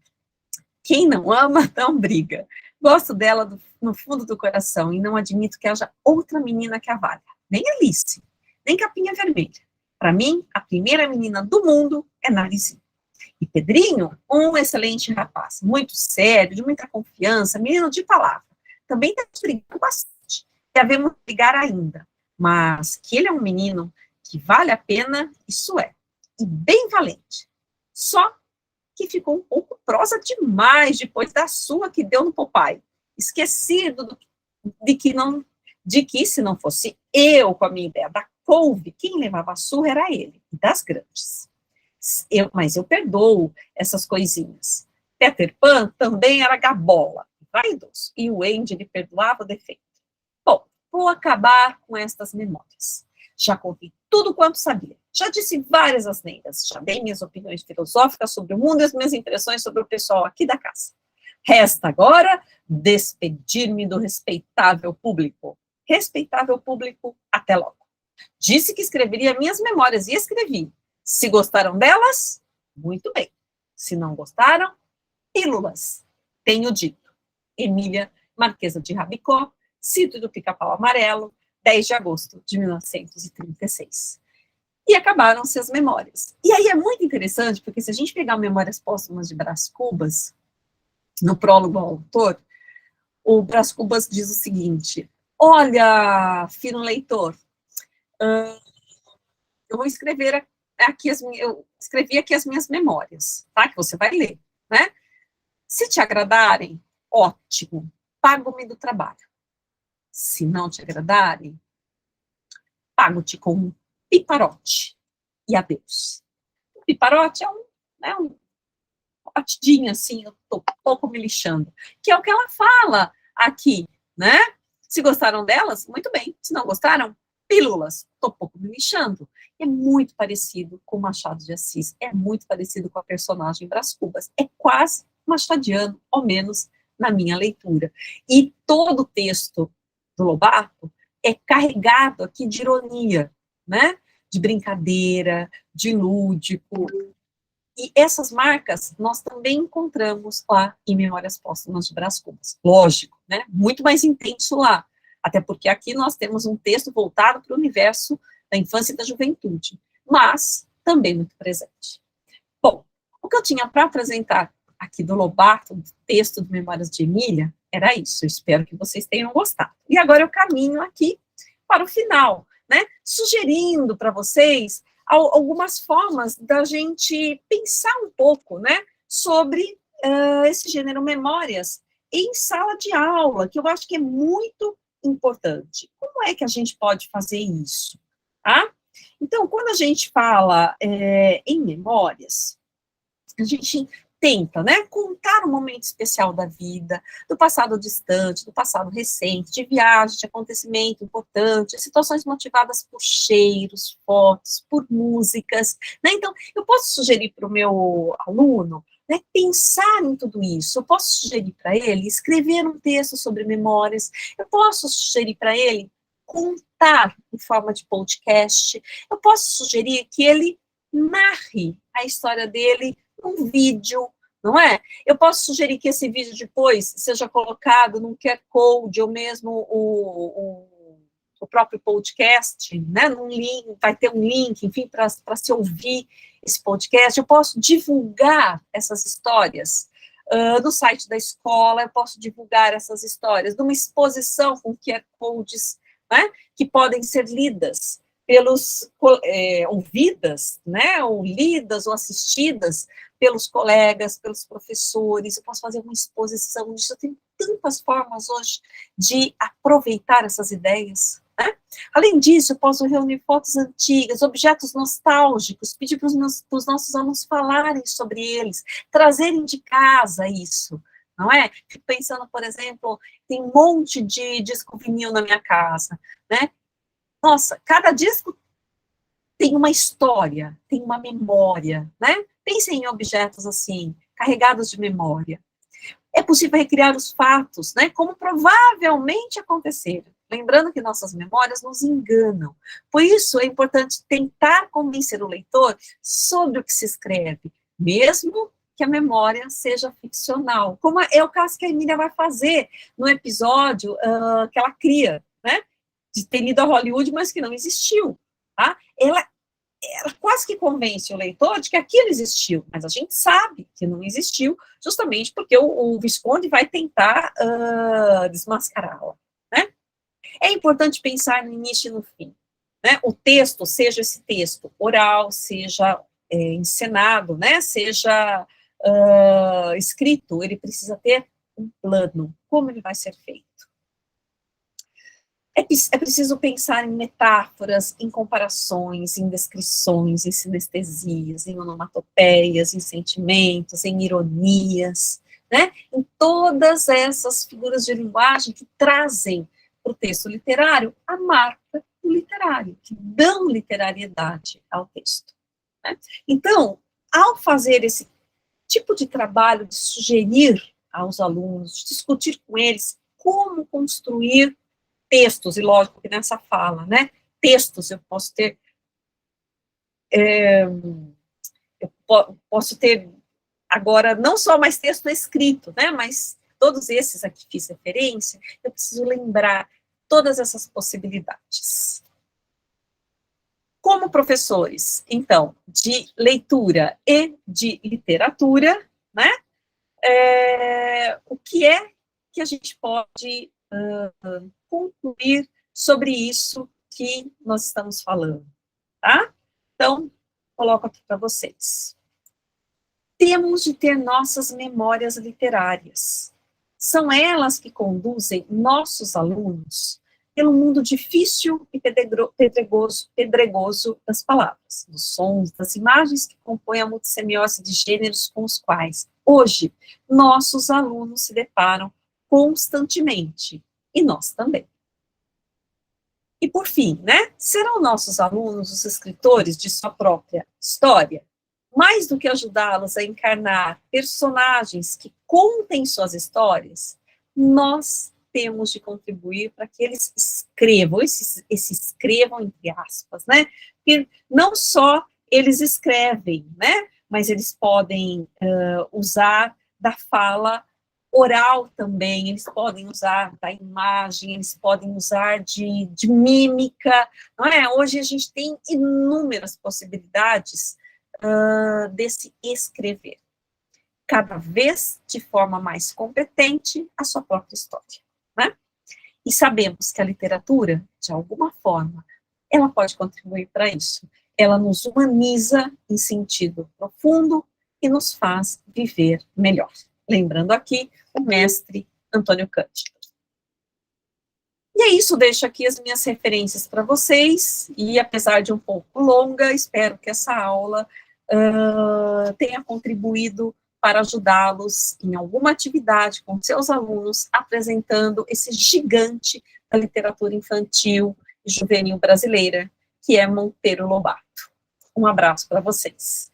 Quem não ama, não briga. Gosto dela no fundo do coração e não admito que haja outra menina que a valha. Nem Alice, nem Capinha Vermelha. Para mim, a primeira menina do mundo é Narizinho. E Pedrinho, um excelente rapaz, muito sério, de muita confiança, menino de palavra. Também temos brigado bastante. Devemos brigar ainda. Mas que ele é um menino que vale a pena, isso é. E bem valente. Só que ficou um pouco prosa demais depois da sua que deu no Popeye. Esquecido de que se não fosse eu com a minha ideia da couve, quem levava a surra era ele, e das grandes. Mas eu perdoo essas coisinhas. Peter Pan também era gabola, vaidoso, e o Andy lhe perdoava o defeito. Bom, vou acabar com estas memórias. Já contei tudo quanto sabia. Já disse várias asneiras. Já dei minhas opiniões filosóficas sobre o mundo e as minhas impressões sobre o pessoal aqui da casa. Resta agora despedir-me do respeitável público. Respeitável público, até logo. Disse que escreveria minhas memórias e escrevi. Se gostaram delas, muito bem. Se não gostaram, pílulas. Tenho dito. Emília, Marquesa de Rabicó, Sítio do Pica-Pau Amarelo, 10 de agosto de 1936. E acabaram-se as memórias. E aí é muito interessante, porque se a gente pegar Memórias Póstumas de Brás Cubas, no prólogo ao autor, o Brás Cubas diz o seguinte: olha, fino leitor, eu vou escrever aqui eu escrevi aqui as minhas memórias, tá? Que você vai ler, né? Se te agradarem, ótimo, pago-me do trabalho. Se não te agradarem, pago-te com um piparote. E adeus. O piparote é um batidinho assim, eu tô pouco me lixando, que é o que ela fala aqui, né? Se gostaram delas, muito bem. Se não gostaram, pílulas, tô pouco me lixando. É muito parecido com Machado de Assis, é muito parecido com a personagem Brás Cubas, é quase machadiano, ao menos na minha leitura. E todo o texto do Lobato é carregado aqui de ironia, né? De brincadeira, de lúdico. E essas marcas nós também encontramos lá em Memórias Póstumas de Brás Cubas. Lógico, né? Muito mais intenso lá. Até porque aqui nós temos um texto voltado para o universo da infância e da juventude, mas também muito presente. Bom, o que eu tinha para apresentar aqui do Lobato, do texto do Memórias de Emília, era isso. Eu espero que vocês tenham gostado. E agora eu caminho aqui para o final, né? Sugerindo para vocês algumas formas da gente pensar um pouco, né? Sobre esse gênero memórias em sala de aula, que eu acho que é muito importante. Como é que a gente pode fazer isso? Tá? Então, quando a gente fala em memórias, a gente tenta, né, contar um momento especial da vida, do passado distante, do passado recente, de viagem, de acontecimento importante, situações motivadas por cheiros, fotos, por músicas, né? Então, eu posso sugerir para o meu aluno, né, pensar em tudo isso. Eu posso sugerir para ele escrever um texto sobre memórias. Eu posso sugerir para ele contar em forma de podcast. Eu posso sugerir que ele narre a história dele um vídeo, não é? Eu posso sugerir que esse vídeo depois seja colocado num QR Code, ou mesmo o próprio podcast, né? Num link, vai ter um link, enfim, para se ouvir esse podcast. Eu posso divulgar essas histórias no site da escola, eu posso divulgar essas histórias numa exposição com QR Codes, né? Que podem ser lidas pelos, ouvidas, né, ou lidas ou assistidas pelos colegas, pelos professores. Eu posso fazer uma exposição disso. Eu tenho tantas formas hoje de aproveitar essas ideias, né? Além disso, eu posso reunir fotos antigas, objetos nostálgicos, pedir para os nossos alunos falarem sobre eles, trazerem de casa isso, não é? Fico pensando, por exemplo, tem um monte de disco vinil na minha casa, né? Nossa, cada disco tem uma história, tem uma memória, né? Pensem em objetos assim, carregados de memória. É possível recriar os fatos, né? Como provavelmente aconteceram. Lembrando que nossas memórias nos enganam. Por isso, é importante tentar convencer o leitor sobre o que se escreve, mesmo que a memória seja ficcional. Como é o caso que a Emília vai fazer no episódio que ela cria, né? De ter ido a Hollywood, mas que não existiu. Tá? Ela quase que convence o leitor de que aquilo existiu, mas a gente sabe que não existiu, justamente porque o Visconde vai tentar desmascará-la, né? É importante pensar no início e no fim, né? O texto, seja esse texto oral, seja encenado, né? Seja escrito, ele precisa ter um plano, como ele vai ser feito. É preciso pensar em metáforas, em comparações, em descrições, em sinestesias, em onomatopeias, em sentimentos, em ironias, né? Em todas essas figuras de linguagem que trazem para o texto literário a marca do literário, que dão literariedade ao texto, né? Então, ao fazer esse tipo de trabalho de sugerir aos alunos, de discutir com eles como construir textos, e lógico que nessa fala, né, textos eu posso ter, posso ter agora não só mais texto escrito, né, mas todos esses aqui fiz referência, eu preciso lembrar todas essas possibilidades. Como professores, então, de leitura e de literatura, né, o que é que a gente pode concluir sobre isso que nós estamos falando, tá? Então, coloco aqui para vocês. Temos de ter nossas memórias literárias. São elas que conduzem nossos alunos pelo mundo difícil e pedregoso das palavras, dos sons, das imagens que compõem a multissemiose de gêneros com os quais, hoje, nossos alunos se deparam constantemente, e nós também. E, por fim, né, serão nossos alunos os escritores de sua própria história? Mais do que ajudá-los a encarnar personagens que contem suas histórias, nós temos de contribuir para que eles escrevam, esse escrevam entre aspas, né, porque não só eles escrevem, né, mas eles podem usar da fala oral também, eles podem usar da imagem, eles podem usar de mímica, não é? Hoje a gente tem inúmeras possibilidades desse escrever, cada vez de forma mais competente a sua própria história, né? E sabemos que a literatura, de alguma forma, ela pode contribuir para isso. Ela nos humaniza em sentido profundo e nos faz viver melhor. Lembrando aqui o mestre Antônio Cândido. E é isso, deixo aqui as minhas referências para vocês, e apesar de um pouco longa, espero que essa aula tenha contribuído para ajudá-los em alguma atividade com seus alunos, apresentando esse gigante da literatura infantil e juvenil brasileira, que é Monteiro Lobato. Um abraço para vocês.